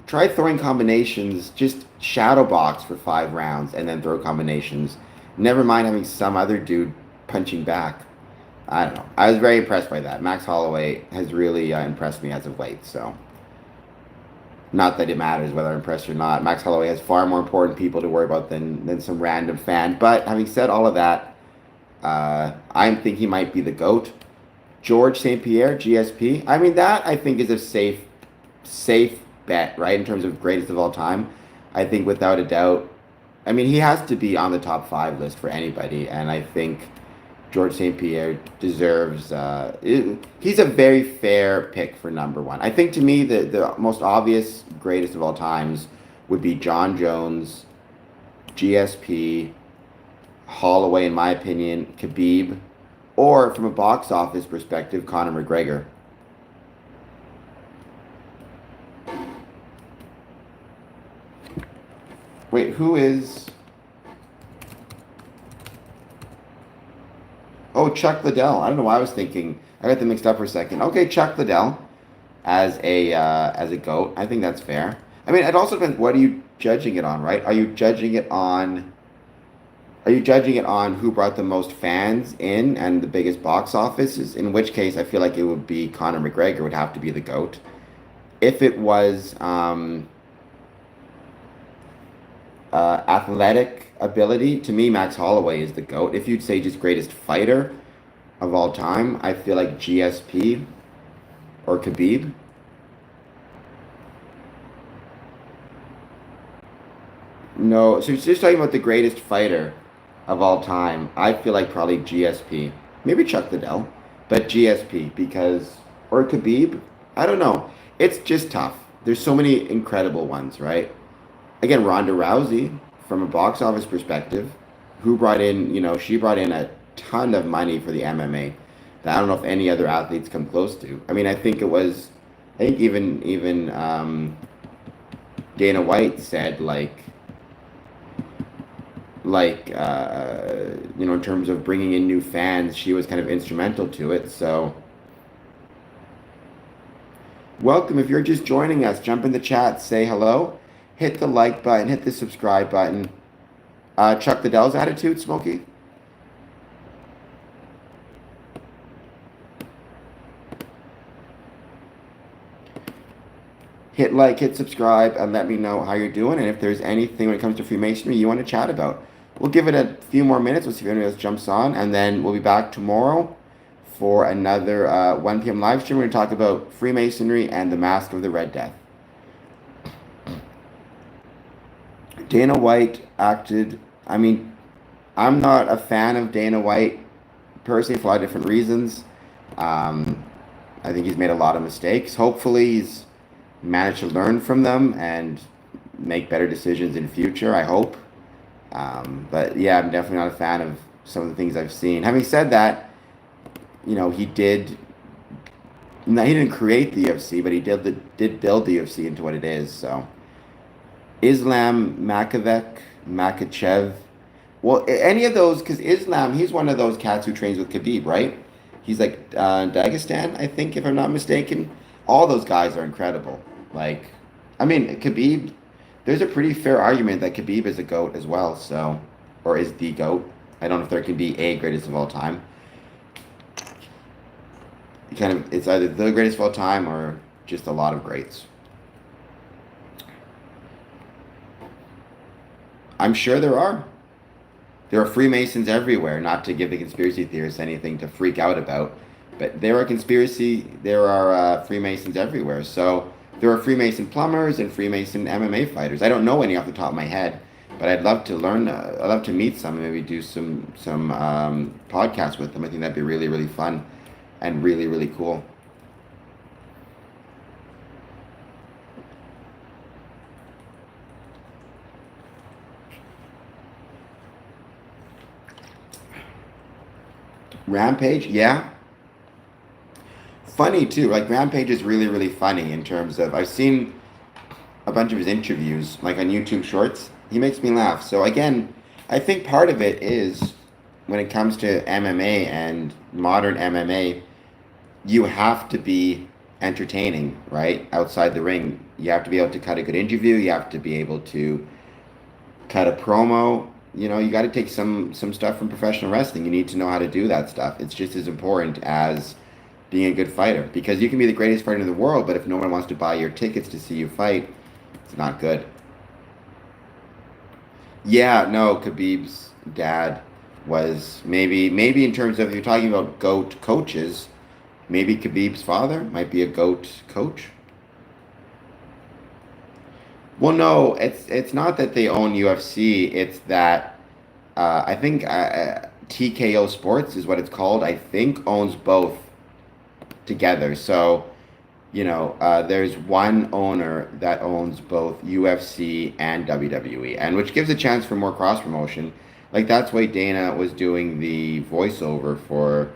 try throwing combinations, just shadow box for 5 rounds and then throw combinations. Never mind having some other dude punching back. I don't know. I was very impressed by that. Max Holloway has really impressed me as of late. So, not that it matters whether I'm impressed or not. Max Holloway has far more important people to worry about than some random fan. But having said all of that, I think he might be the GOAT. George St. Pierre, GSP. I mean, that I think is a safe bet, right? In terms of greatest of all time. I think without a doubt. I mean, he has to be on the top 5 list for anybody. And I think George St. Pierre deserves. He's a very fair pick for number 1. I think to me the most obvious greatest of all times would be John Jones, GSP, Holloway, in my opinion, Khabib, or from a box office perspective, Conor McGregor. Wait, who is? Oh, Chuck Liddell. I don't know why I was thinking. I got them mixed up for a second. Okay, Chuck Liddell as a GOAT. I think that's fair. I mean, it also depends. What are you judging it on, right? Are you judging it on? Are you judging it on who brought the most fans in and the biggest box offices? In which case, I feel like it would be Conor McGregor would have to be the GOAT. If it was athletic ability, to me, Max Holloway is the GOAT. If you'd say just greatest fighter of all time, I feel like GSP or Khabib. No, so just talking about the greatest fighter of all time, I feel like probably GSP. Maybe Chuck Liddell, but GSP because, or Khabib. I don't know. It's just tough. There's so many incredible ones, right? Again, Ronda Rousey, from a box office perspective, who brought in, she brought in a ton of money for the MMA that I don't know if any other athletes come close to. I mean, I think even Dana White said like like in terms of bringing in new fans, she was kind of instrumental to it. So welcome. If you're just joining us, jump in the chat, say hello, hit the like button, hit the subscribe button. Chuck Liddell's attitude, Smokey. Hit like, hit subscribe, and let me know how you're doing, and if there's anything when it comes to Freemasonry you want to chat about. We'll give it a few more minutes. We'll see if anybody else jumps on, and then we'll be back tomorrow for another 1 p.m. live stream. We're going to talk about Freemasonry and the Mask of the Red Death. Dana White acted, I'm not a fan of Dana White personally for a lot of different reasons. I think he's made a lot of mistakes. Hopefully he's managed to learn from them and make better decisions in future, I hope. But yeah, I'm definitely not a fan of some of the things I've seen. Having said that, he didn't create the UFC, but he did build the UFC into what it is. So Islam Makachev, well, any of those, because Islam, he's one of those cats who trains with Khabib, right? He's like Dagestan, I think, if I'm not mistaken. All those guys are incredible. Khabib, there's a pretty fair argument that Khabib is a GOAT as well, so, or is the GOAT. I don't know if there can be a greatest of all time. It's either the greatest of all time or just a lot of greats. I'm sure there are. There are Freemasons everywhere, not to give the conspiracy theorists anything to freak out about, but there are Freemasons everywhere. So there are Freemason plumbers and Freemason MMA fighters. I don't know any off the top of my head, but I'd love to learn. I'd love to meet some and maybe do some podcasts with them. I think that'd be really, really fun and really, really cool. Rampage, yeah. Funny too. Like Rampage is really, really funny in terms of I've seen a bunch of his interviews, like on YouTube Shorts. He makes me laugh. So again, I think part of it is when it comes to MMA and modern MMA, you have to be entertaining, right? Outside the ring, you have to be able to cut a good interview. You have to be able to cut a promo. You got to take some stuff from professional wrestling. You need to know how to do that stuff. It's just as important as being a good fighter, because you can be the greatest fighter in the world, but if no one wants to buy your tickets to see you fight, it's not good. Yeah, no, Khabib's dad was maybe in terms of, if you're talking about GOAT coaches, maybe Khabib's father might be a GOAT coach. Well, no, it's not that they own UFC. It's that I think TKO Sports is what it's called. I think owns both together. So, there's one owner that owns both UFC and WWE, and which gives a chance for more cross promotion. Like that's why Dana was doing the voiceover for,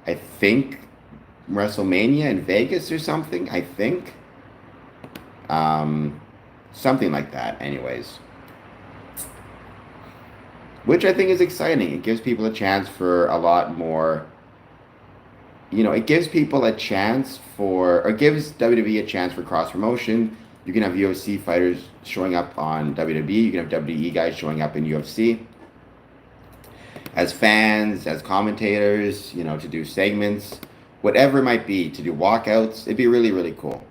I think, WrestleMania in Vegas or something. I think. Something like that, anyways. Which I think is exciting. It gives people a chance for a lot more. It gives people a chance or gives WWE a chance for cross promotion. You can have UFC fighters showing up on WWE. You can have WWE guys showing up in UFC as fans, as commentators, to do segments, whatever it might be, to do walkouts. It'd be really, really cool.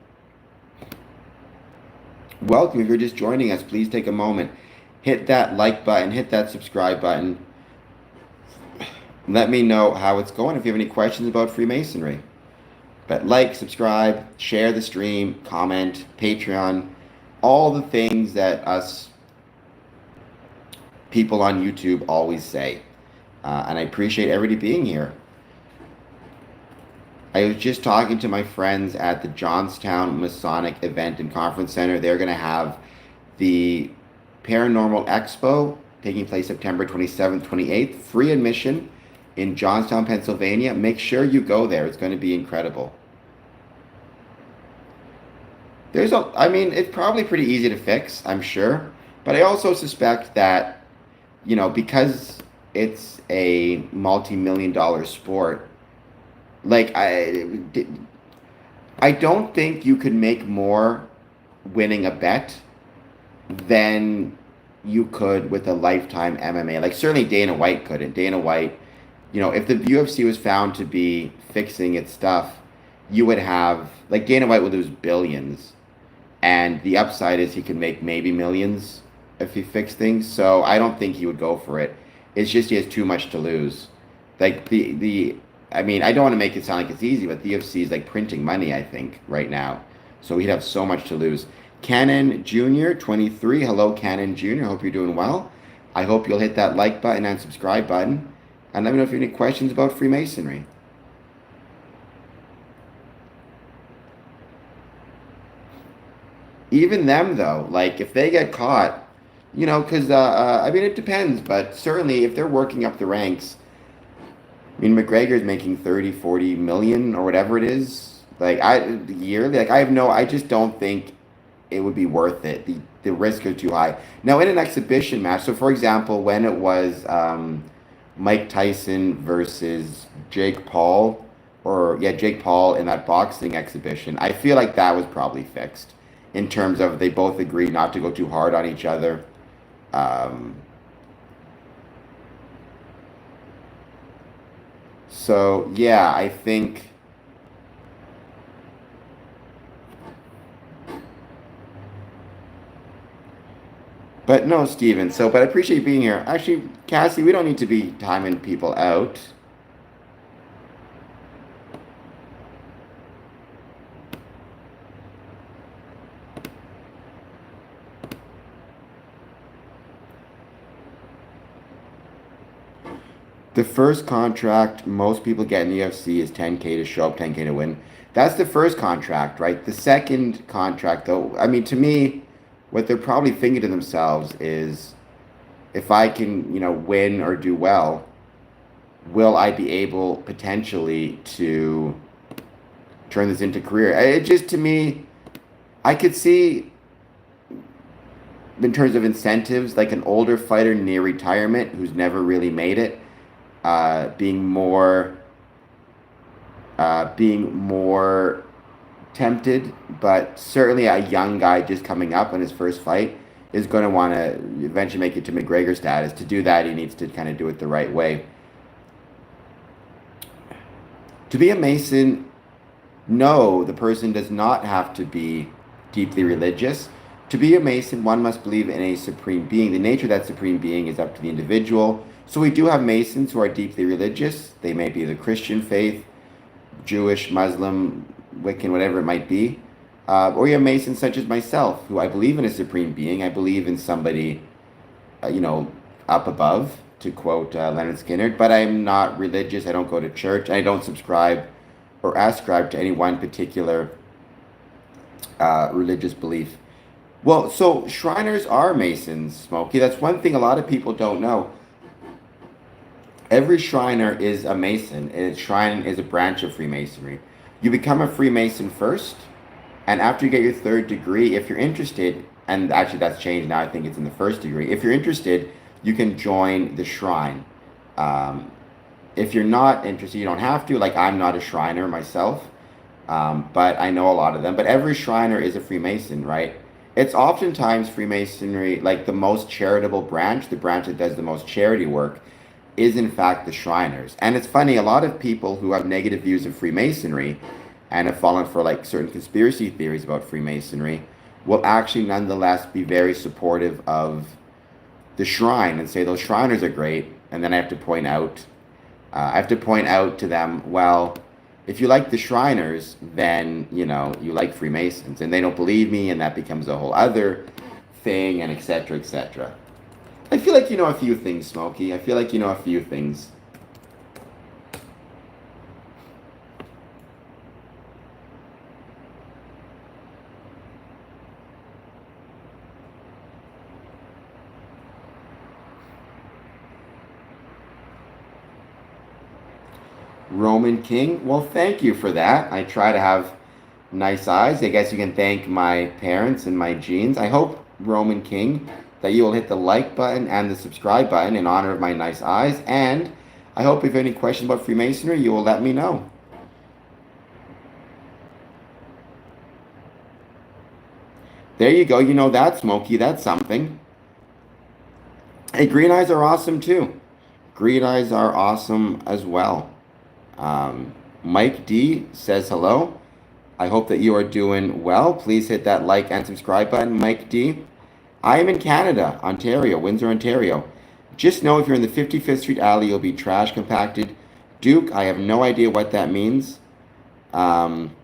Welcome. If you're just joining us, please take a moment, hit that like button, hit that subscribe button. Let me know how it's going if you have any questions about Freemasonry. But like, subscribe, share the stream, comment, Patreon, all the things that us people on YouTube always say. And I appreciate everybody being here. I was just talking to my friends at the Johnstown Masonic Event and Conference Center. They're going to have the Paranormal Expo taking place September 27th, 28th. Free admission in Johnstown, Pennsylvania. Make sure you go there. It's going to be incredible. It's probably pretty easy to fix, I'm sure. But I also suspect that because it's a multi-million dollar sport, like I don't think you could make more winning a bet than you could with a lifetime MMA. Like certainly Dana White couldn't. Dana White, if the UFC was found to be fixing its stuff, you would have like Dana White would lose billions, and the upside is he could make maybe millions if he fixed things. So I don't think he would go for it. It's just he has too much to lose. Like I mean, I don't want to make it sound like it's easy, but the UFC is like printing money, I think, right now. So he'd have so much to lose. Cannon Jr. 23. Hello, Cannon Jr. Hope you're doing well. I hope you'll hit that like button and subscribe button. And let me know if you have any questions about Freemasonry. Even them, though, like if they get caught, because I mean, it depends, but certainly if they're working up the ranks, I mean, McGregor's making 30, 40 million or whatever it is, like yearly. Like I just don't think it would be worth it. The risks are too high. Now, in an exhibition match, so for example, when it was Mike Tyson versus Jake Paul, or yeah, Jake Paul in that boxing exhibition, I feel like that was probably fixed in terms of they both agreed not to go too hard on each other. Um, so yeah, I think. But no, Steven. But I appreciate you being here. Actually, Cassie, we don't need to be timing people out. The first contract most people get in the UFC is 10K to show up, 10K to win. That's the first contract, right? The second contract, though, I mean, to me, what they're probably thinking to themselves is, if I can, win or do well, will I be able potentially to turn this into career? It just, to me, I could see in terms of incentives, like an older fighter near retirement who's never really made it, being more tempted, but certainly a young guy just coming up on his first fight is going to want to eventually make it to McGregor status. To do that, he needs to kind of do it the right way. To be a Mason, no, the person does not have to be deeply religious. To be a Mason, one must believe in a supreme being. The nature of that supreme being is up to the individual. So we do have Masons who are deeply religious. They may be the Christian faith, Jewish, Muslim, Wiccan, whatever it might be. Or you have Masons such as myself, who I believe in a supreme being. I believe in somebody, up above, to quote Leonard Skinner. But I'm not religious. I don't go to church. I don't subscribe or ascribe to any one particular religious belief. Well, so Shriners are Masons, Smokey. That's one thing a lot of people don't know. Every Shriner is a Mason, and Shrine is a branch of Freemasonry. You become a Freemason first, and after you get your third degree, if you're interested, and actually that's changed now, I think it's in the first degree. If you're interested, you can join the Shrine. If you're not interested, you don't have to. Like, I'm not a Shriner myself, but I know a lot of them. But every Shriner is a Freemason, right? It's oftentimes Freemasonry, like the most charitable branch, the branch that does the most charity work, is in fact the Shriners. And it's funny, a lot of people who have negative views of Freemasonry and have fallen for like certain conspiracy theories about Freemasonry will actually nonetheless be very supportive of the Shrine and say those Shriners are great. And then I have to point out to them, well, if you like the Shriners, then you like Freemasons, and they don't believe me, and that becomes a whole other thing, and etc. etc. I feel like you know a few things, Smokey. I feel like you know a few things. Roman King. Well, thank you for that. I try to have nice eyes. I guess you can thank my parents and my genes. I hope, Roman King, that you will hit the like button and the subscribe button in honor of my nice eyes. And I hope if you have any questions about Freemasonry, you will let me know. There you go. You know that, Smokey. That's something. Hey, green eyes are awesome too. Green eyes are awesome as well. Um, Mike D says hello. I hope that you are doing well. Please hit that like and subscribe button, Mike D. I am in Canada, Ontario, Windsor, Ontario. Just know if you're in the 55th Street alley, you'll be trash compacted. Duke, I have no idea what that means. Um,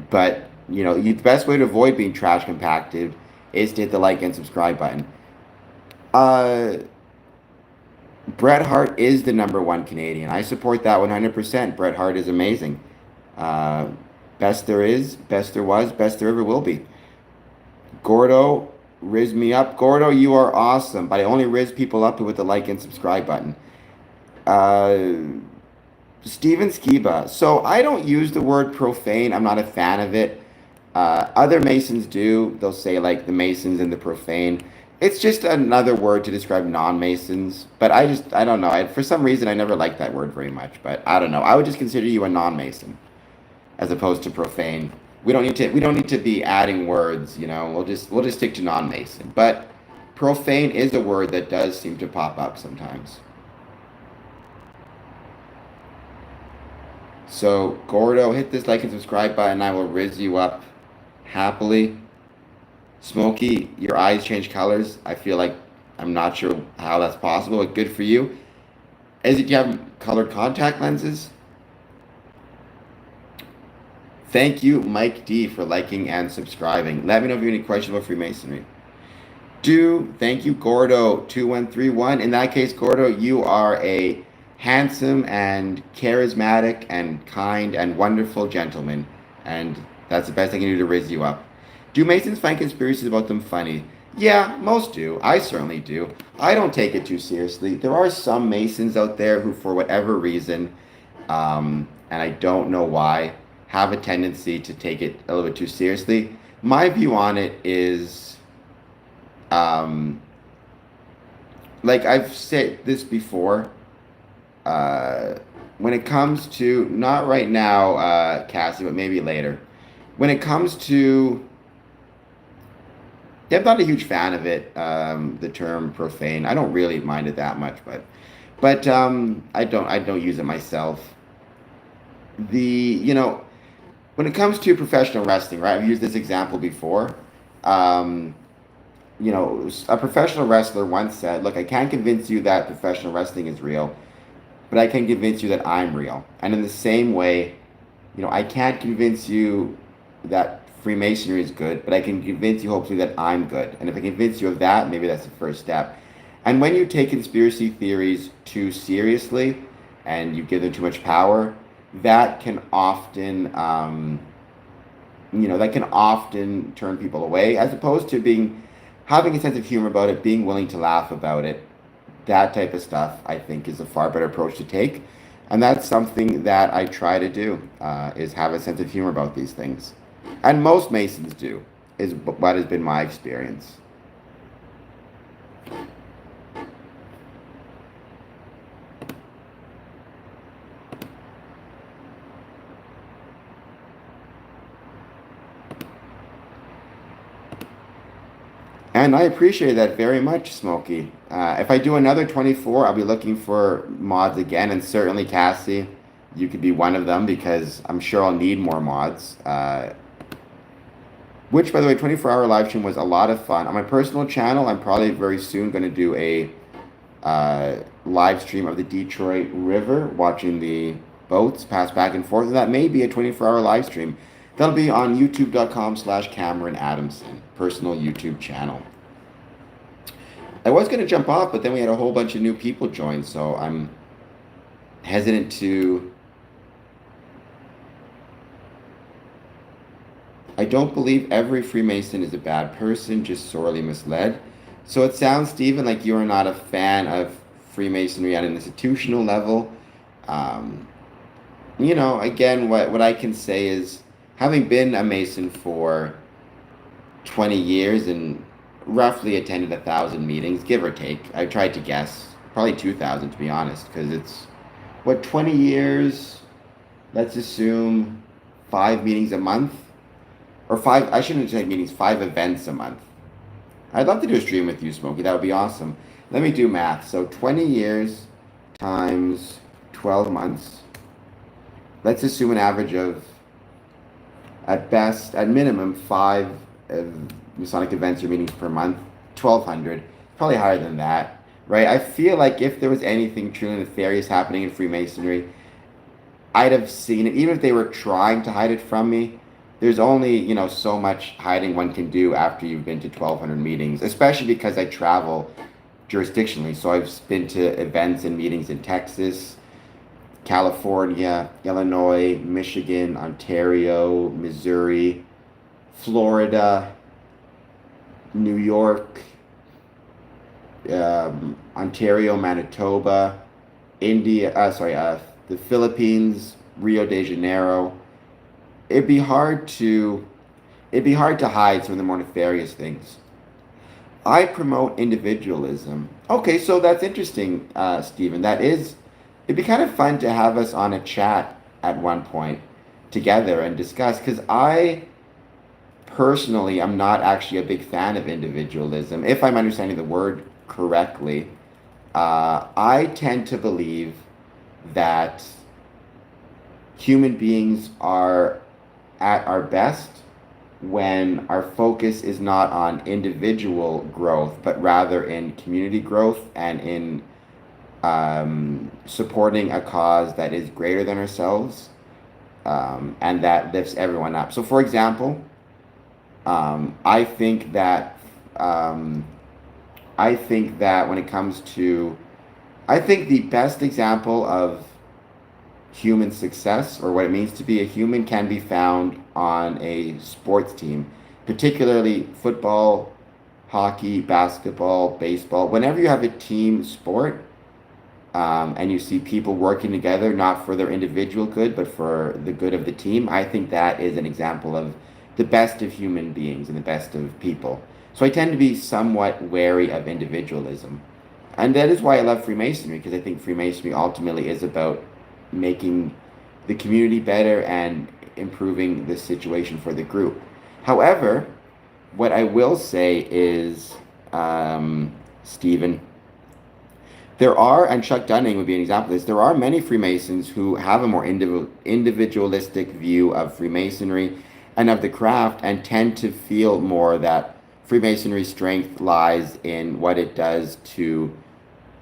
but, you know, the best way to avoid being trash compacted is to hit the like and subscribe button. Bret Hart is the #1 Canadian. I support that 100%. Bret Hart is amazing. Uh, Best there is, best there was, best there ever will be. Gordo, riz me up. Gordo, you are awesome, but I only riz people up with the like and subscribe button. Steven Skiba. So I don't use the word profane. I'm not a fan of it. Other Masons do. They'll say like the Masons and the profane. It's just another word to describe non-Masons. But I don't know. For some reason, I never liked that word very much. But I don't know. I would just consider you a non-Mason as opposed to profane. We don't need to be adding words, you know. We'll just stick to non-Mason. But profane is a word that does seem to pop up sometimes. So Gordo, hit this like and subscribe button. I will riz you up happily. Smokey, your eyes change colors. I feel like I'm not sure how that's possible, but good for you. Is it you have colored contact lenses? Thank you, Mike D, for liking and subscribing. Let me know if you have any questions about Freemasonry. Thank you, Gordo2131. In that case, Gordo, you are a handsome and charismatic and kind and wonderful gentleman. And that's the best I can do to raise you up. Do Masons find conspiracies about them funny? Yeah, most do. I certainly do. I don't take it too seriously. There are some Masons out there who, for whatever reason, and I don't know why, have a tendency to take it a little bit too seriously. My view on it is, like I've said this before, when it comes to, not right now, Cassie, but maybe later, when it comes to, yeah, I'm not a huge fan of it, the term profane. I don't really mind it that much, but I don't use it myself. When it comes to professional wrestling, right? I've used this example before. A professional wrestler once said, "Look, I can't convince you that professional wrestling is real, but I can convince you that I'm real." And in the same way, I can't convince you that Freemasonry is good, but I can convince you hopefully that I'm good. And if I convince you of that, maybe that's the first step. And when you take conspiracy theories too seriously and you give them too much power, that can often, turn people away, as opposed to having a sense of humor about it, being willing to laugh about it. That type of stuff, I think, is a far better approach to take. And that's something that I try to do, is have a sense of humor about these things. And most Masons do, is what has been my experience. And I appreciate that very much, Smokey. If I do another 24, I'll be looking for mods again, and certainly Cassie, you could be one of them because I'm sure I'll need more mods. Which, by the way, 24-hour live stream was a lot of fun. On my personal channel, I'm probably very soon going to do a live stream of the Detroit River, watching the boats pass back and forth. And that may be a 24-hour live stream. That'll be on youtube.com/Cameron Adamson, personal YouTube channel. I was going to jump off, but then we had a whole bunch of new people join, so I'm hesitant to... I don't believe every Freemason is a bad person, just sorely misled. So it sounds, Stephen, like you are not a fan of Freemasonry at an institutional level. Again, what I can say is, having been a Mason for 20 years and roughly attended 1,000 meetings, give or take. I tried to guess, probably 2,000 to be honest, because it's what 20 years. Let's assume 5 meetings a month, or five. I shouldn't say meetings. 5 events a month. I'd love to do a stream with you, Smokey. That would be awesome. Let me do math. So 20 years times 12 months. Let's assume an average of, at best, at minimum, 5 Masonic events or meetings per month. 1,200. Probably higher than that, right? I feel like if there was anything truly nefarious happening in Freemasonry, I'd have seen it, even if they were trying to hide it from me. There's only, so much hiding one can do after you've been to 1,200 meetings, especially because I travel jurisdictionally. So I've been to events and meetings in Texas, California, Illinois, Michigan, Ontario, Missouri, Florida, New York, Ontario, Manitoba, the Philippines, Rio de Janeiro. It'd be hard to hide some of the more nefarious things. I promote individualism. Okay, so that's interesting, Stephen. It'd be kind of fun to have us on a chat at one point together and discuss, because I personally am not actually a big fan of individualism, if I'm understanding the word correctly. I tend to believe that human beings are at our best when our focus is not on individual growth, but rather in community growth and in supporting a cause that is greater than ourselves, and that lifts everyone up. So, for example, I think that when it comes to, I think the best example of human success, or what it means to be a human, can be found on a sports team, particularly football, hockey, basketball, baseball. Whenever you have a team sport, and you see people working together, not for their individual good, but for the good of the team, I think that is an example of the best of human beings and the best of people. So I tend to be somewhat wary of individualism. And that is why I love Freemasonry, because I think Freemasonry ultimately is about making the community better and improving the situation for the group. However, what I will say is, Stephen, there are, and Chuck Dunning would be an example of this, there are many Freemasons who have a more individualistic view of Freemasonry and of the craft, and tend to feel more that Freemasonry's strength lies in what it does to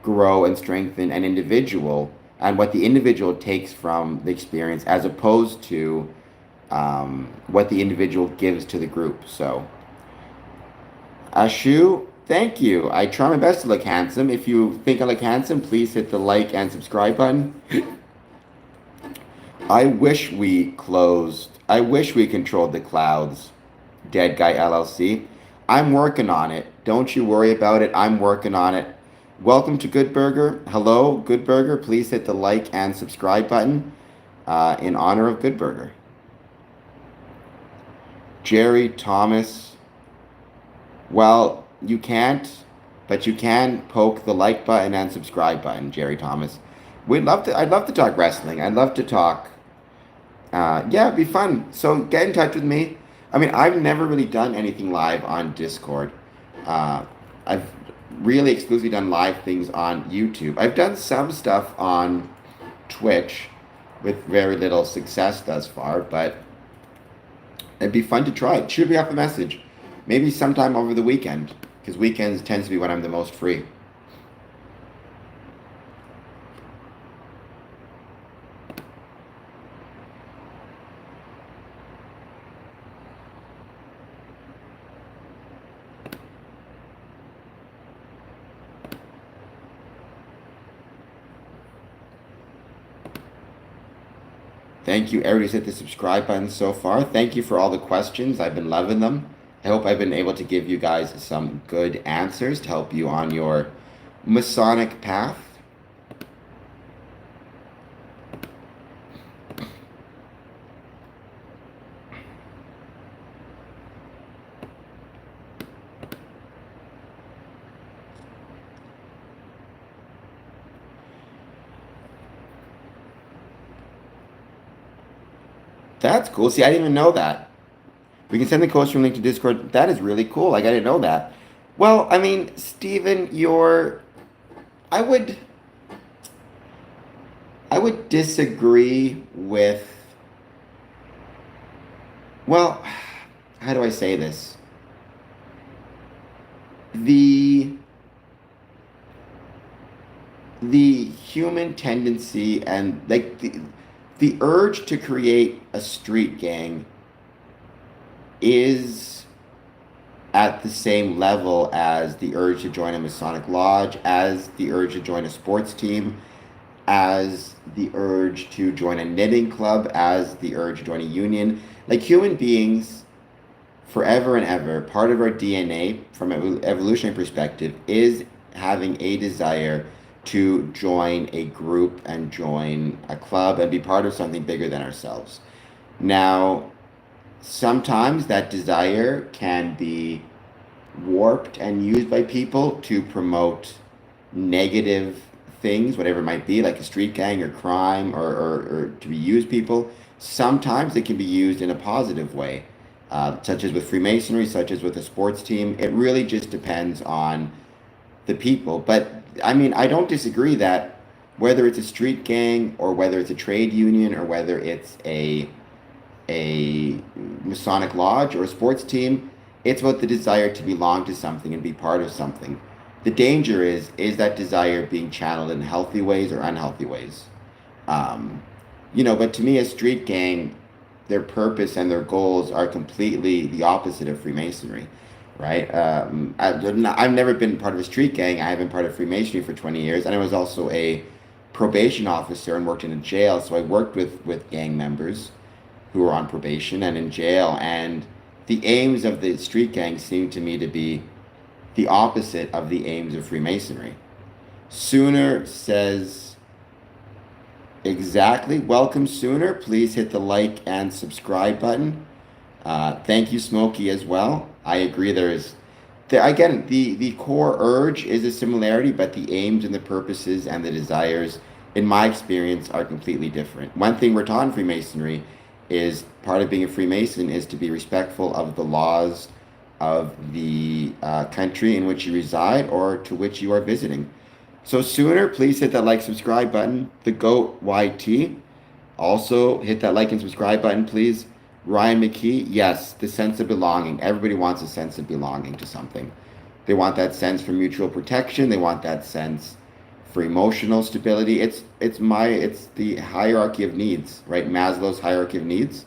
grow and strengthen an individual, and what the individual takes from the experience, as opposed to what the individual gives to the group. So, Ashu, thank you. I try my best to look handsome. If you think I look handsome, please hit the like and subscribe button. I wish we controlled the clouds. Dead Guy LLC. I'm working on it. Don't you worry about it. I'm working on it. Welcome to Good Burger. Hello, Good Burger. Please hit the like and subscribe button in honor of Good Burger. Jerry Thomas. Well, you can't, but you can poke the like button and subscribe button, Jerry Thomas. I'd love to talk wrestling. I'd love to talk. Yeah, it'd be fun. So get in touch with me. I mean, I've never really done anything live on Discord. I've really exclusively done live things on YouTube. I've done some stuff on Twitch with very little success thus far, but it'd be fun to try it. Shoot me off a message. Maybe sometime over the weekend, because weekends tends to be when I'm the most free. Thank you, everybody's hit the subscribe button so far. Thank you for all the questions. I've been loving them. I hope I've been able to give you guys some good answers to help you on your Masonic path. That's cool. See, I didn't even know that. We can send the coach link to Discord. That is really cool. Like, I didn't know that. Well, I mean, Stephen, I would I would disagree with, well, how do I say this? The the human tendency and like the urge to create a street gang is at the same level as the urge to join a Masonic lodge, as the urge to join a sports team, as the urge to join a knitting club, as the urge to join a union. Like human beings, forever and ever, part of our DNA from an evolutionary perspective is having a desire to join a group and join a club and be part of something bigger than ourselves. Now, sometimes that desire can be warped and used by people to promote negative things, whatever it might be, like a street gang or crime or to be used people. Sometimes it can be used in a positive way, such as with Freemasonry, such as with a sports team. It really just depends on the people. But I mean, I don't disagree that whether it's a street gang or whether it's a trade union or whether it's a Masonic lodge or a sports team, it's about the desire to belong to something and be part of something. The danger is that desire being channeled in healthy ways or unhealthy ways. Um, but to me, a street gang, their purpose and their goals are completely the opposite of Freemasonry, right? I've never been part of a street gang. I have been part of Freemasonry for 20 years, and I was also a probation officer and worked in a jail, so I worked with gang members who were on probation and in jail, and the aims of the street gang seem to me to be the opposite of the aims of Freemasonry. Sooner says exactly. Welcome, Sooner. Please hit the like and subscribe button. Thank you, Smokey, as well. I agree. Again, the core urge is a similarity, but the aims and the purposes and the desires, in my experience, are completely different. One thing we're taught in Freemasonry is part of being a Freemason is to be respectful of the laws of the country in which you reside or to which you are visiting. So Sooner, please hit that like, subscribe button. The Goat YT, also hit that like and subscribe button, please. Ryan McKee, yes, the sense of belonging. Everybody wants a sense of belonging to something. They want that sense for mutual protection. They want that sense for emotional stability. It's the hierarchy of needs, right? Maslow's hierarchy of needs.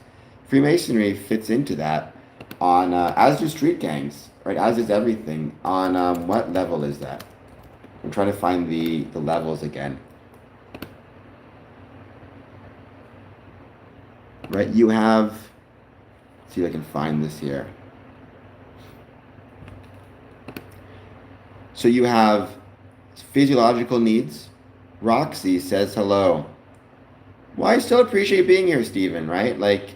Freemasonry fits into that on as do street gangs, right? As is everything. On what level is that? I'm trying to find the levels again. Right, you have, let's see if I can find this here. So you have physiological needs. Roxy says hello. Well, I still appreciate being here, Stephen, right? Like,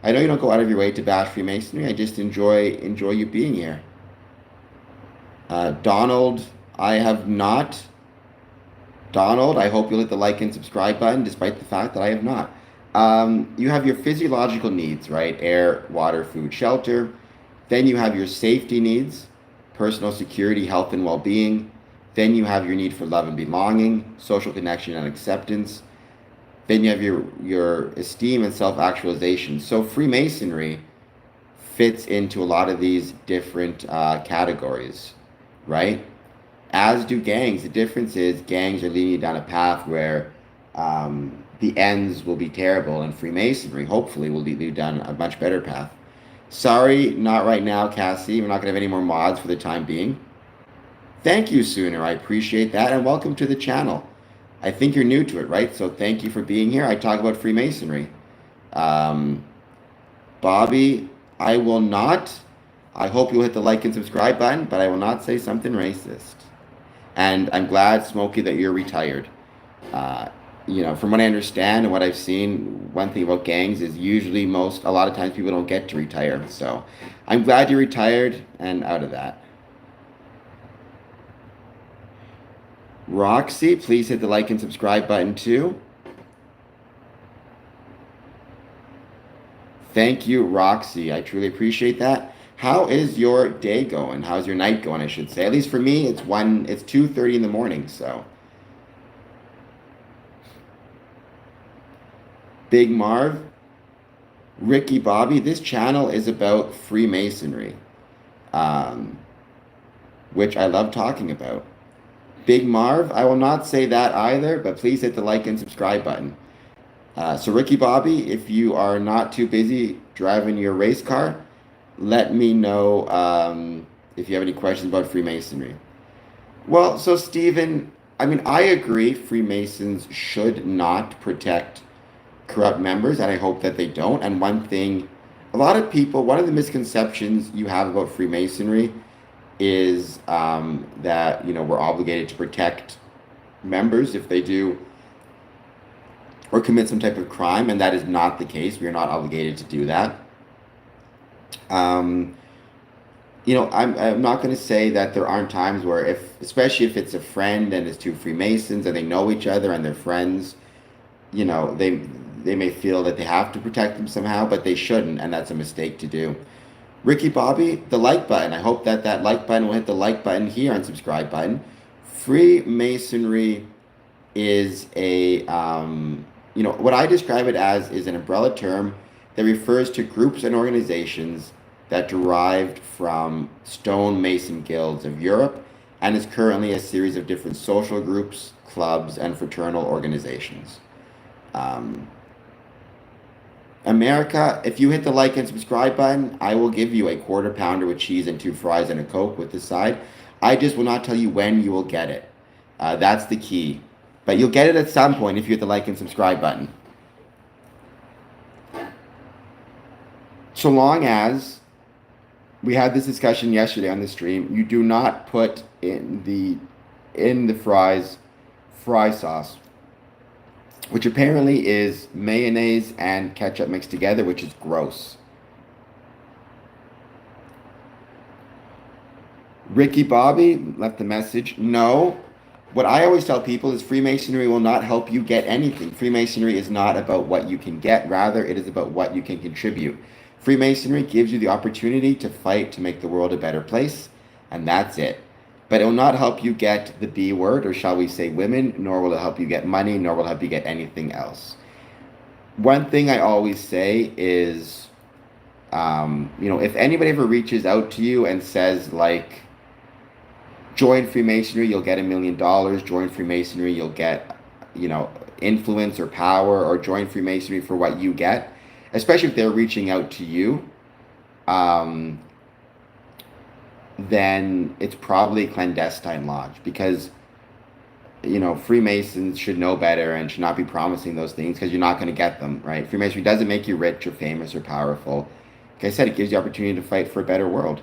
I know you don't go out of your way to bash Freemasonry. I just enjoy you being here. Donald, I have not. Donald, I hope you'll hit the like and subscribe button, despite the fact that I have not. You have your physiological needs, right? Air, water, food, shelter. Then you have your safety needs, personal security, health, and well-being. Then you have your need for love and belonging, social connection and acceptance. Then you have your esteem and self-actualization. So Freemasonry fits into a lot of these different categories, right? As do gangs. The difference is gangs are leading you down a path where the ends will be terrible, and Freemasonry hopefully will lead you down a much better path. Sorry, not right now, Cassie. We're not going to have any more mods for the time being. Thank you, Sooner. I appreciate that, and welcome to the channel. I think you're new to it, right? So thank you for being here. I talk about Freemasonry. Bobby, I will not. I hope you'll hit the like and subscribe button, but I will not say something racist. And I'm glad, Smokey, that you're retired. From what I understand and what I've seen, one thing about gangs is usually a lot of times people don't get to retire. So I'm glad you're retired and out of that. Roxy, please hit the like and subscribe button too. Thank you, Roxy. I truly appreciate that. How is your day going? How's your night going, I should say? At least for me, it's 2:30 in the morning, so. Big Marv, Ricky Bobby, this channel is about Freemasonry, um, which I love talking about. Big Marv, I will not say that either, but please hit the like and subscribe button. So Ricky Bobby, if you are not too busy driving your race car, let me know if you have any questions about Freemasonry. Well, so Stephen, I mean, I agree Freemasons should not protect corrupt members, and I hope that they don't. And one thing, a lot of people, one of the misconceptions you have about Freemasonry is that, we're obligated to protect members if they do or commit some type of crime, and that is not the case. We are not obligated to do that. Um, I'm not going to say that there aren't times where, especially if it's a friend and it's two Freemasons and they know each other and they're friends, they may feel that they have to protect them somehow, but they shouldn't, and that's a mistake to do. Ricky Bobby, the like button. I hope that like button will hit the like button here and subscribe button. Freemasonry is what I describe it as is an umbrella term that refers to groups and organizations that derived from stonemason guilds of Europe and is currently a series of different social groups, clubs, and fraternal organizations. America, if you hit the like and subscribe button, I will give you a quarter pounder with cheese and 2 fries and a Coke with the side. I just will not tell you when you will get it. That's the key. But you'll get it at some point if you hit the like and subscribe button. So long as we had this discussion yesterday on the stream, you do not put in the fries fry sauce, which apparently is mayonnaise and ketchup mixed together, which is gross. Ricky Bobby left the message. No. What I always tell people is Freemasonry will not help you get anything. Freemasonry is not about what you can get. Rather, it is about what you can contribute. Freemasonry gives you the opportunity to fight to make the world a better place, and that's it. But it will not help you get the B word, or shall we say women, nor will it help you get money, nor will it help you get anything else. One thing I always say is, if anybody ever reaches out to you and says, like, join Freemasonry, you'll get $1 million, join Freemasonry, you'll get, influence or power, or join Freemasonry for what you get, especially if they're reaching out to you, then it's probably a clandestine lodge, because Freemasons should know better and should not be promising those things, because you're not going to get them, right? Freemasonry doesn't make you rich or famous or powerful. Like I said, it gives you the opportunity to fight for a better world.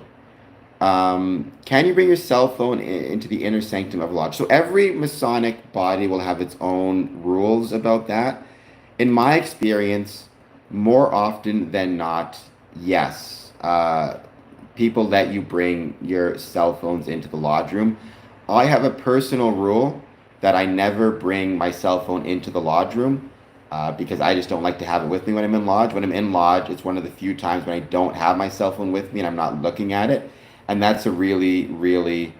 Can you bring your cell phone into the inner sanctum of a lodge? So every Masonic body will have its own rules about that. In my experience, more often than not, yes. People let you bring your cell phones into the lodge room. I have a personal rule that I never bring my cell phone into the lodge room because I just don't like to have it with me when I'm in lodge. When I'm in lodge, it's one of the few times when I don't have my cell phone with me and I'm not looking at it. And that's a really, really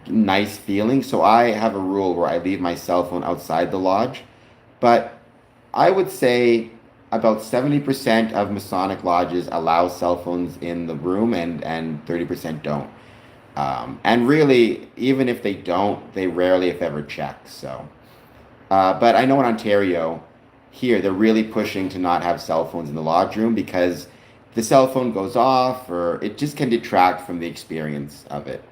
nice feeling. So I have a rule where I leave my cell phone outside the lodge. But I would say about 70% of Masonic lodges allow cell phones in the room and 30% don't. And really, even if they don't, they rarely, if ever, check. So, but I know in Ontario, here, they're really pushing to not have cell phones in the lodge room because the cell phone goes off, or it just can detract from the experience of it.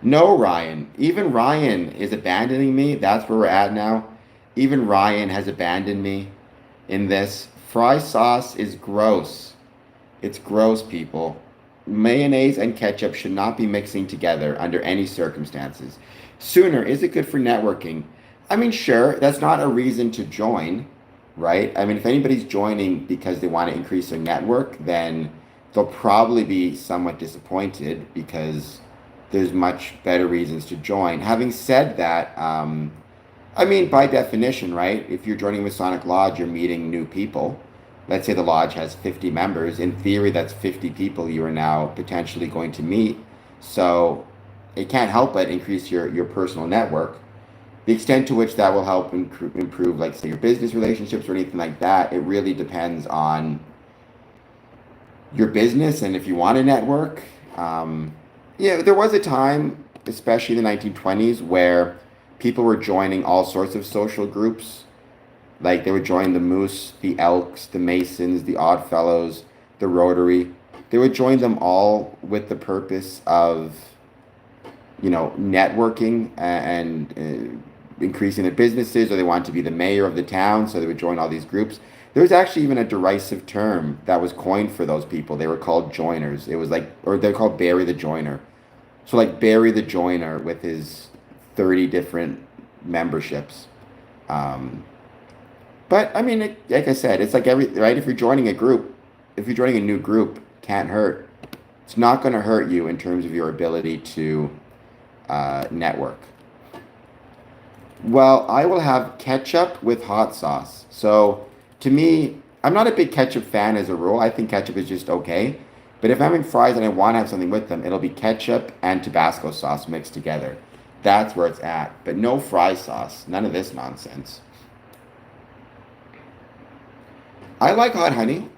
No, Ryan. Even Ryan is abandoning me. That's where we're at now. Even Ryan has abandoned me in this. Fry sauce is gross. It's gross, people. Mayonnaise and ketchup should not be mixing together under any circumstances. Sooner, is it good for networking? I mean, sure, that's not a reason to join, right? I mean, if anybody's joining because they want to increase their network, then they'll probably be somewhat disappointed because there's much better reasons to join. Having said that, I mean, by definition, right? If you're joining Masonic Lodge, you're meeting new people. let's say the lodge has 50 members. In theory, that's 50 people you are now potentially going to meet. So it can't help but increase your personal network. The extent to which that will help improve, like, say, your business relationships or anything like that, it really depends on your business and if you want to network. Yeah, there was a time, especially in the 1920s, where people were joining all sorts of social groups. Like they would join the Moose, the Elks, the Masons, the Oddfellows, the Rotary. They would join them all with the purpose of, networking and increasing their businesses, or they wanted to be the mayor of the town, so they would join all these groups. There was actually even a derisive term that was coined for those people. They were called joiners. It was like, or they're called Barry the Joiner. So like Barry the Joiner with his 30 different memberships. Um, but I mean, like I said, it's like right? If you're joining a group, if you're joining a new group, can't hurt. It's not going to hurt you in terms of your ability to network. Well, I will have ketchup with hot sauce. So to me, I'm not a big ketchup fan as a rule. I think ketchup is just okay. But if I'm having fries and I want to have something with them, it'll be ketchup and Tabasco sauce mixed together. That's where it's at. But no fry sauce. None of this nonsense. I like hot honey.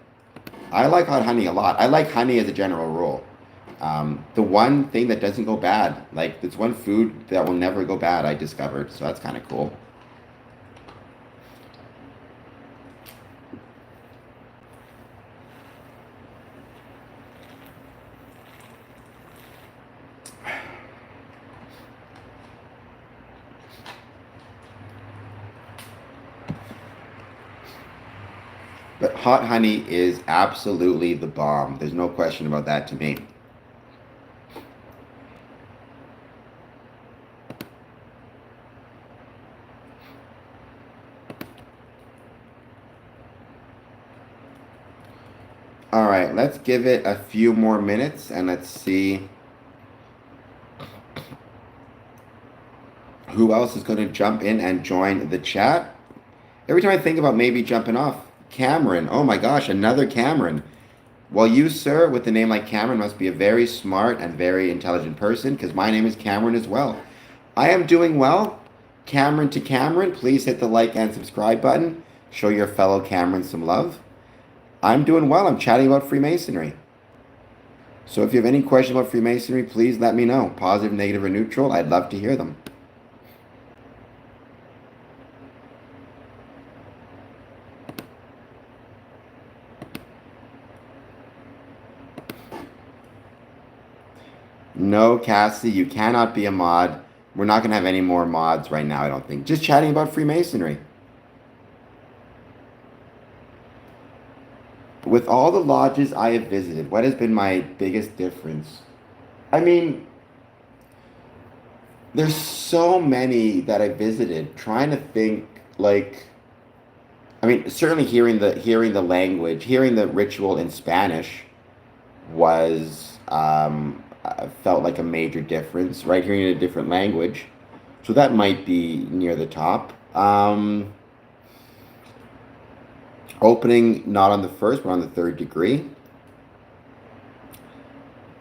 I like hot honey a lot. I like honey as a general rule. The one thing that doesn't go bad, like there's one food that will never go bad, I discovered. So that's kind of cool. But hot honey is absolutely the bomb. There's no question about that to me. All right, let's give it a few more minutes and let's see who else is going to jump in and join the chat. Every time I think about maybe jumping off, Cameron. Oh my gosh, another Cameron. Well, you, sir, with a name like Cameron must be a very smart and very intelligent person because my name is Cameron as well. I am doing well. Cameron to Cameron, please hit the like and subscribe button. Show your fellow Cameron some love. I'm doing well. I'm chatting about Freemasonry. So if you have any questions about Freemasonry, please let me know. Positive, negative, or neutral. I'd love to hear them. No, Cassie, you cannot be a mod. We're not going to have any more mods right now, I don't think. Just chatting about Freemasonry. With all the lodges I have visited, what has been my biggest difference? I mean, there's so many that I visited. Trying to think, like, I mean, certainly hearing the language, hearing the ritual in Spanish was felt like a major difference, right? Hearing it in a different language, so that might be near the top. Opening not on the first, but on the third degree.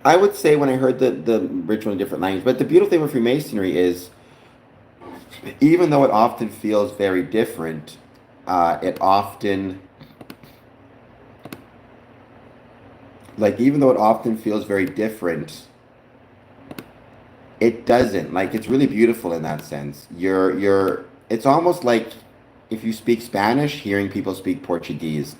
I would say when I heard the ritual in different language, but the beautiful thing with Freemasonry is, even though it often feels very different, it often, like, even though it often feels very different, it doesn't. Like, it's really beautiful in that sense. It's almost like if you speak Spanish, hearing people speak Portuguese.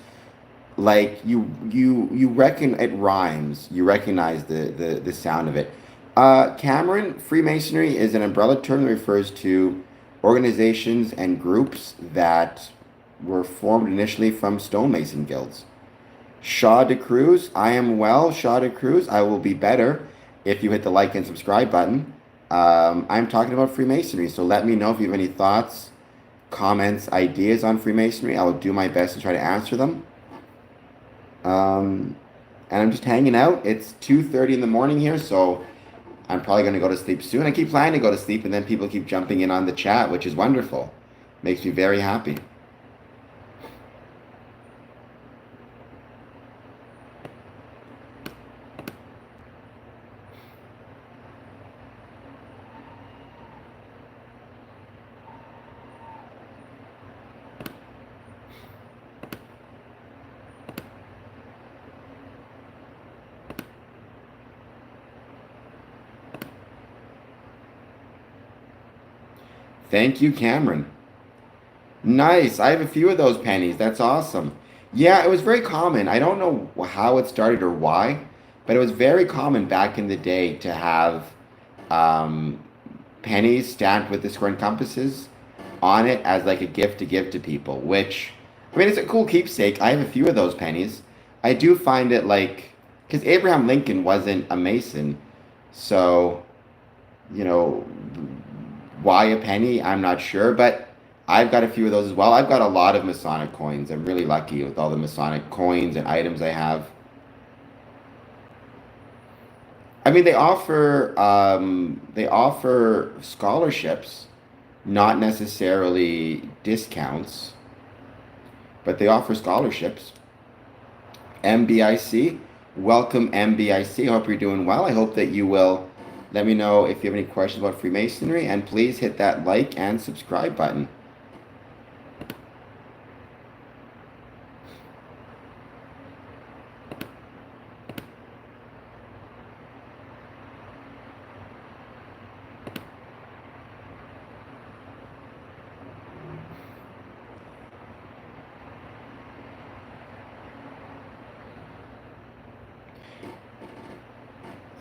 Like you reckon it rhymes. You recognize the sound of it. Cameron, Freemasonry is an umbrella term that refers to organizations and groups that were formed initially from stonemason guilds. Shaw de Cruz, I am well. Shaw de Cruz, I will be better if you hit the like and subscribe button. I'm talking about Freemasonry, so let me know if you have any thoughts, comments, ideas on Freemasonry. I will do my best to try to answer them. And I'm just hanging out. It's 2:30 in the morning here, so I'm probably going to go to sleep soon. I keep planning to go to sleep, and then people keep jumping in on the chat, which is wonderful. Makes me very happy. Thank you, Cameron. Nice. I have a few of those pennies. That's awesome. Yeah, it was very common. I don't know how it started or why, but it was very common back in the day to have um, pennies stamped with the square and compasses on it as like a gift to give to people, which, I mean, it's a cool keepsake. I have a few of those pennies. I do find it like, because Abraham Lincoln wasn't a Mason, so, you know, why a penny? I'm not sure, but I've got a few of those as well. I've got a lot of Masonic coins. I'm really lucky with all the Masonic coins and items I have. I mean, they offer scholarships, not necessarily discounts, but they offer scholarships. MBIC, welcome MBIC. Hope you're doing well. I hope that you will let me know if you have any questions about Freemasonry, and please hit that like and subscribe button.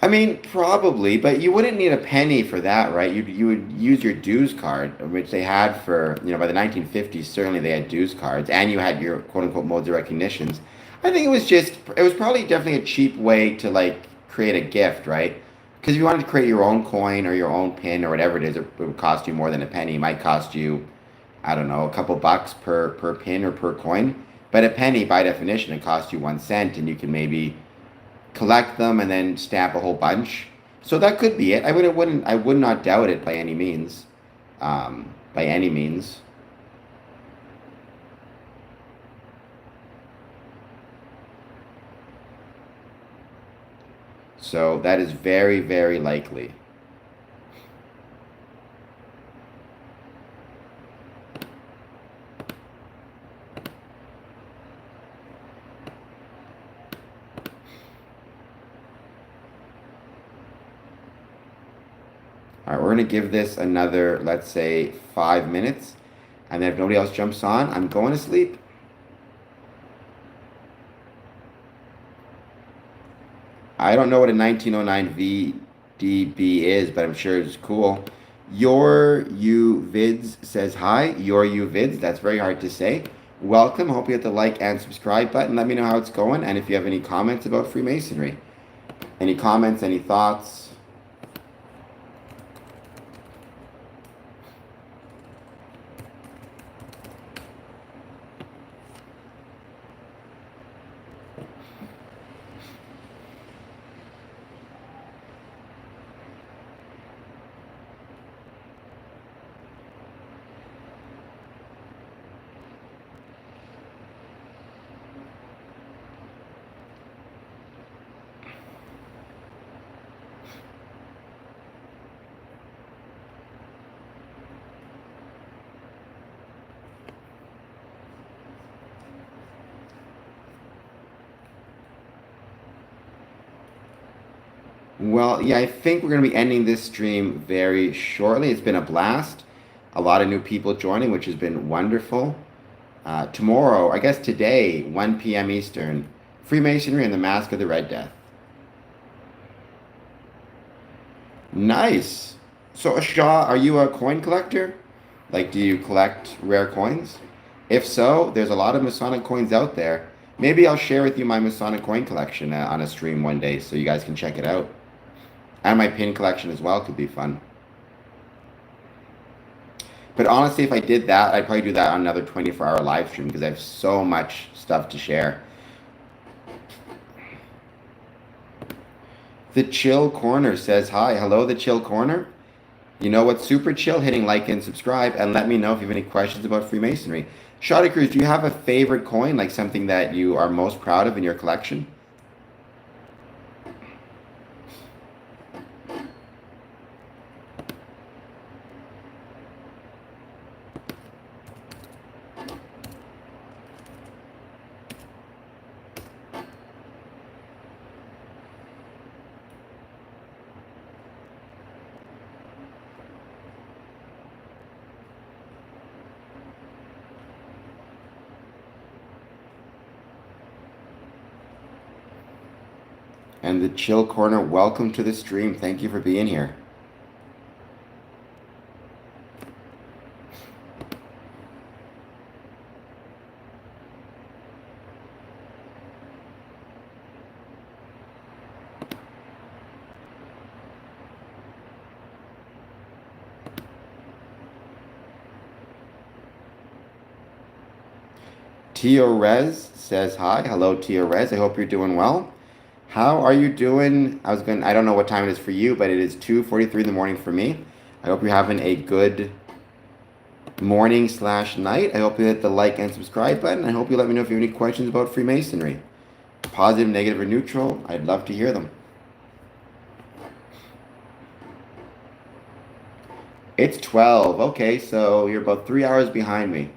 I mean, probably, but you wouldn't need a penny for that, right? You would use your dues card, which they had for, by the 1950s, certainly they had dues cards, and you had your quote unquote modes of recognitions. I think it was probably definitely a cheap way to like create a gift, right? Because if you wanted to create your own coin or your own pin or whatever it is, it would cost you more than a penny. It might cost you, I don't know, a couple bucks per pin or per coin. But a penny, by definition, it costs you 1 cent, and you can maybe collect them and then stamp a whole bunch. So that could be it. I would not doubt it by any means. By any means. So that is very, very likely. All right, we're gonna give this another, let's say, 5 minutes, and then if nobody else jumps on, I'm going to sleep. I don't know what a 1909 VDB is, but I'm sure it's cool. Your You Vids says hi. Your You Vids. That's very hard to say. Welcome. Hope you hit the like and subscribe button. Let me know how it's going, and if you have any comments about Freemasonry. Any comments? Any thoughts? Well, yeah, I think we're going to be ending this stream very shortly. It's been a blast. A lot of new people joining, which has been wonderful. Tomorrow, I guess today, 1 p.m. Eastern, Freemasonry and the Mask of the Red Death. Nice. So, Shaw, are you a coin collector? Like, do you collect rare coins? If so, there's a lot of Masonic coins out there. Maybe I'll share with you my Masonic coin collection on a stream one day so you guys can check it out. And my pin collection as well could be fun. But honestly, if I did that, I'd probably do that on another 24-hour live stream because I have so much stuff to share. The Chill Corner says hi. Hello, The Chill Corner. You know what's super chill? Hitting like and subscribe, and let me know if you have any questions about Freemasonry. Shotty Cruz, do you have a favorite coin, like something that you are most proud of in your collection? And the Chill Corner, welcome to the stream. Thank you for being here. Tio Rez says hi. Hello, Tio Rez. I hope you're doing well. How are you doing? I don't know what time it is for you, but it is 2:43 in the morning for me. I hope you're having a good morning/night. I hope you hit the like and subscribe button. I hope you let me know if you have any questions about Freemasonry. Positive, negative, or neutral. I'd love to hear them. It's 12. Okay, so you're about 3 hours behind me.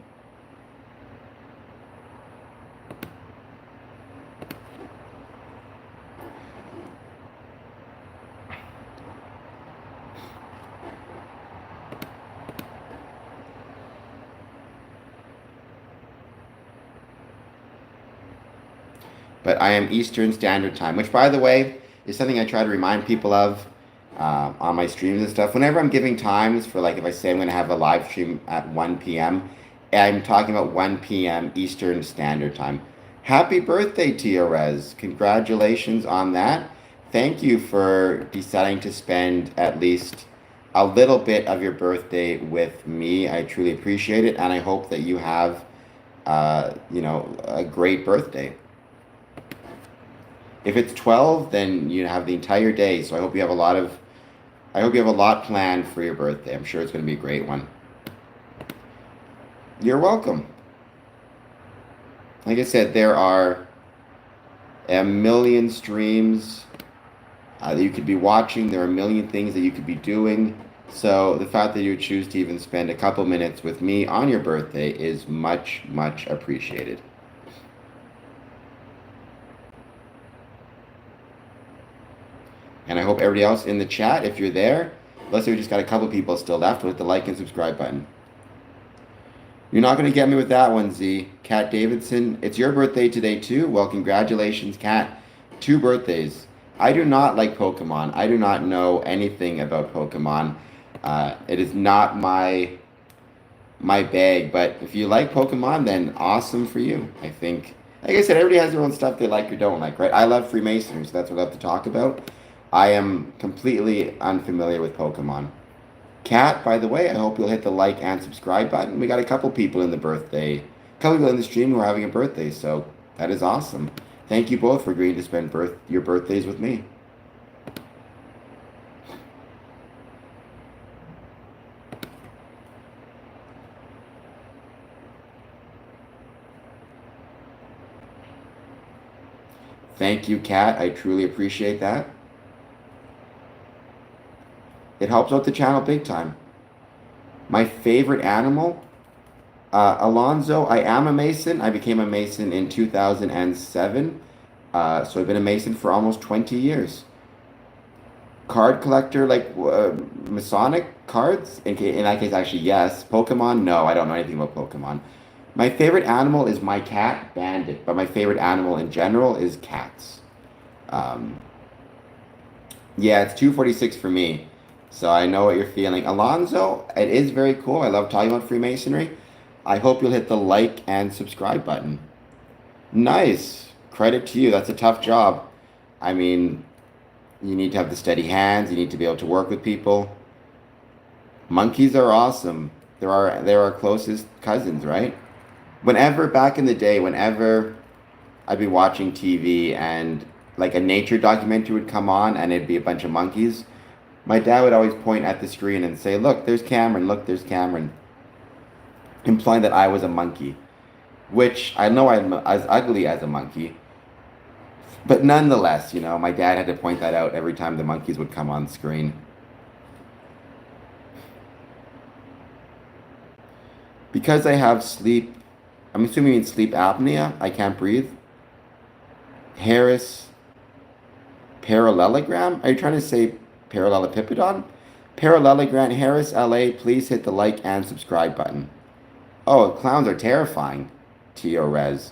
But I am Eastern Standard Time, which, by the way, is something I try to remind people of on my streams and stuff. Whenever I'm giving times for, like, if I say I'm going to have a live stream at 1 p.m., I'm talking about 1 p.m. Eastern Standard Time. Happy birthday, Tia Rez. Congratulations on that. Thank you for deciding to spend at least a little bit of your birthday with me. I truly appreciate it, and I hope that you have, a great birthday. If it's 12, then you have the entire day. So I hope you have a lot planned for your birthday. I'm sure it's going to be a great one. You're welcome. Like I said, there are a million streams that you could be watching. There are a million things that you could be doing. So the fact that you choose to even spend a couple minutes with me on your birthday is much, much appreciated. And I hope everybody else in the chat, if you're there, let's say we just got a couple people still left, hit the like and subscribe button. You're not going to get me with that one, Z. Kat Davidson, it's your birthday today too. Well, congratulations, Kat. 2 birthdays. I do not like Pokemon. I do not know anything about Pokemon. It is not my bag, but if you like Pokemon, then awesome for you. I think, like I said, everybody has their own stuff they like or don't like, right? I love Freemasonry, so that's what I have to talk about. I am completely unfamiliar with Pokemon. Kat, by the way, I hope you'll hit the like and subscribe button. We got a couple people in the stream who are having a birthday, so that is awesome. Thank you both for agreeing to spend your birthdays with me. Thank you, Kat. I truly appreciate that. It helps out the channel big time. My favorite animal, Alonzo, I am a Mason. I became a Mason in 2007. So I've been a Mason for almost 20 years. Card collector, like Masonic cards? In that case, actually, yes. Pokemon? No, I don't know anything about Pokemon. My favorite animal is my cat, Bandit. But my favorite animal in general is cats. Yeah, it's 2:46 for me. So I know what you're feeling. Alonzo, it is very cool. I love talking about Freemasonry. I hope you'll hit the like and subscribe button. Nice. Credit to you. That's a tough job. I mean, you need to have the steady hands. You need to be able to work with people. Monkeys are awesome. They're our closest cousins, right? Back in the day, whenever I'd be watching TV and like a nature documentary would come on and it'd be a bunch of monkeys, my dad would always point at the screen and say, "Look, there's Cameron. Look, there's Cameron," implying that I was a monkey, which I know I'm as ugly as a monkey. But nonetheless, my dad had to point that out every time the monkeys would come on screen. Because I have I'm assuming you mean sleep apnea. I can't breathe. Harris parallelogram? Are you trying to say parallelepipedon? Parallelogram, Harris, LA, please hit the like and subscribe button. Oh, clowns are terrifying, Tio Rez.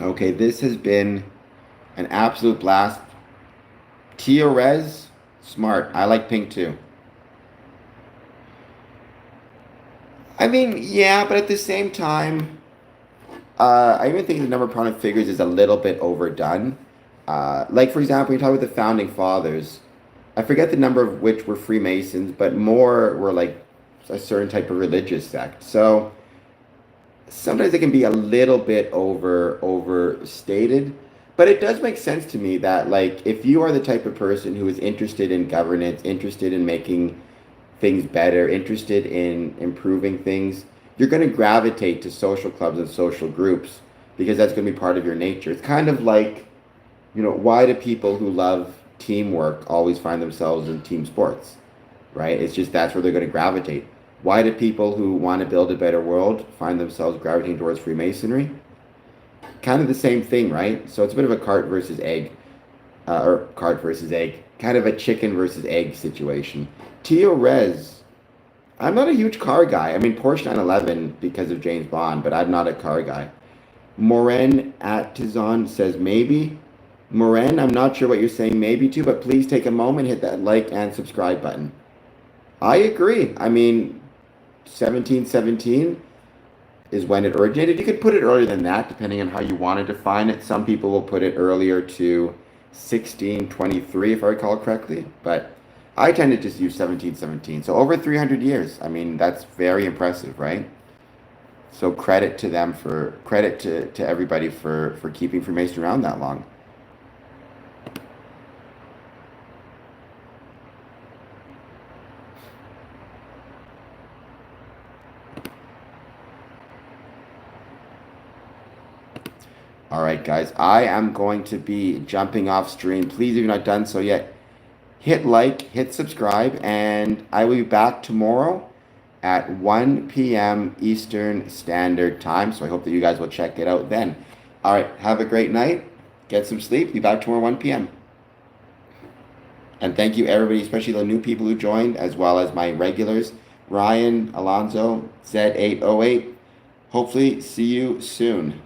Okay, this has been an absolute blast. Tia Rez, smart. I like pink too. I mean, yeah, but at the same time, I even think the number of prominent figures is a little bit overdone. Like, for example, you talk about the founding fathers. I forget the number of which were Freemasons, but more were like a certain type of religious sect. So sometimes it can be a little bit overstated, but it does make sense to me that like if you are the type of person who is interested in governance, interested in making things better, interested in improving things, you're going to gravitate to social clubs and social groups because that's going to be part of your nature. It's kind of like, why do people who love teamwork always find themselves in team sports, right? It's just that's where they're going to gravitate. Why do people who want to build a better world find themselves gravitating towards Freemasonry? Kind of the same thing, right? So it's a bit of a cart versus egg, or cart versus egg, kind of a chicken versus egg situation. Tio Rez, I'm not a huge car guy. I mean, Porsche 911 because of James Bond, but I'm not a car guy. Moren at Tizon says maybe. Moren, I'm not sure what you're saying maybe to, but please take a moment, hit that like and subscribe button. I agree. I mean, 1717 is when it originated. You could put it earlier than that, depending on how you want to define it. Some people will put it earlier to 1623, if I recall correctly, but I tend to just use 1717. So over 300 years. I mean, that's very impressive, right? So credit to them credit to everybody for keeping Freemasonry around that long. All right, guys, I am going to be jumping off stream. Please, if you're not done so yet, hit like, hit subscribe, and I will be back tomorrow at 1 p.m. Eastern Standard Time. So I hope that you guys will check it out then. All right, have a great night. Get some sleep. Be back tomorrow 1 p.m. And thank you, everybody, especially the new people who joined, as well as my regulars, Ryan, Alonzo, Z808. Hopefully, see you soon.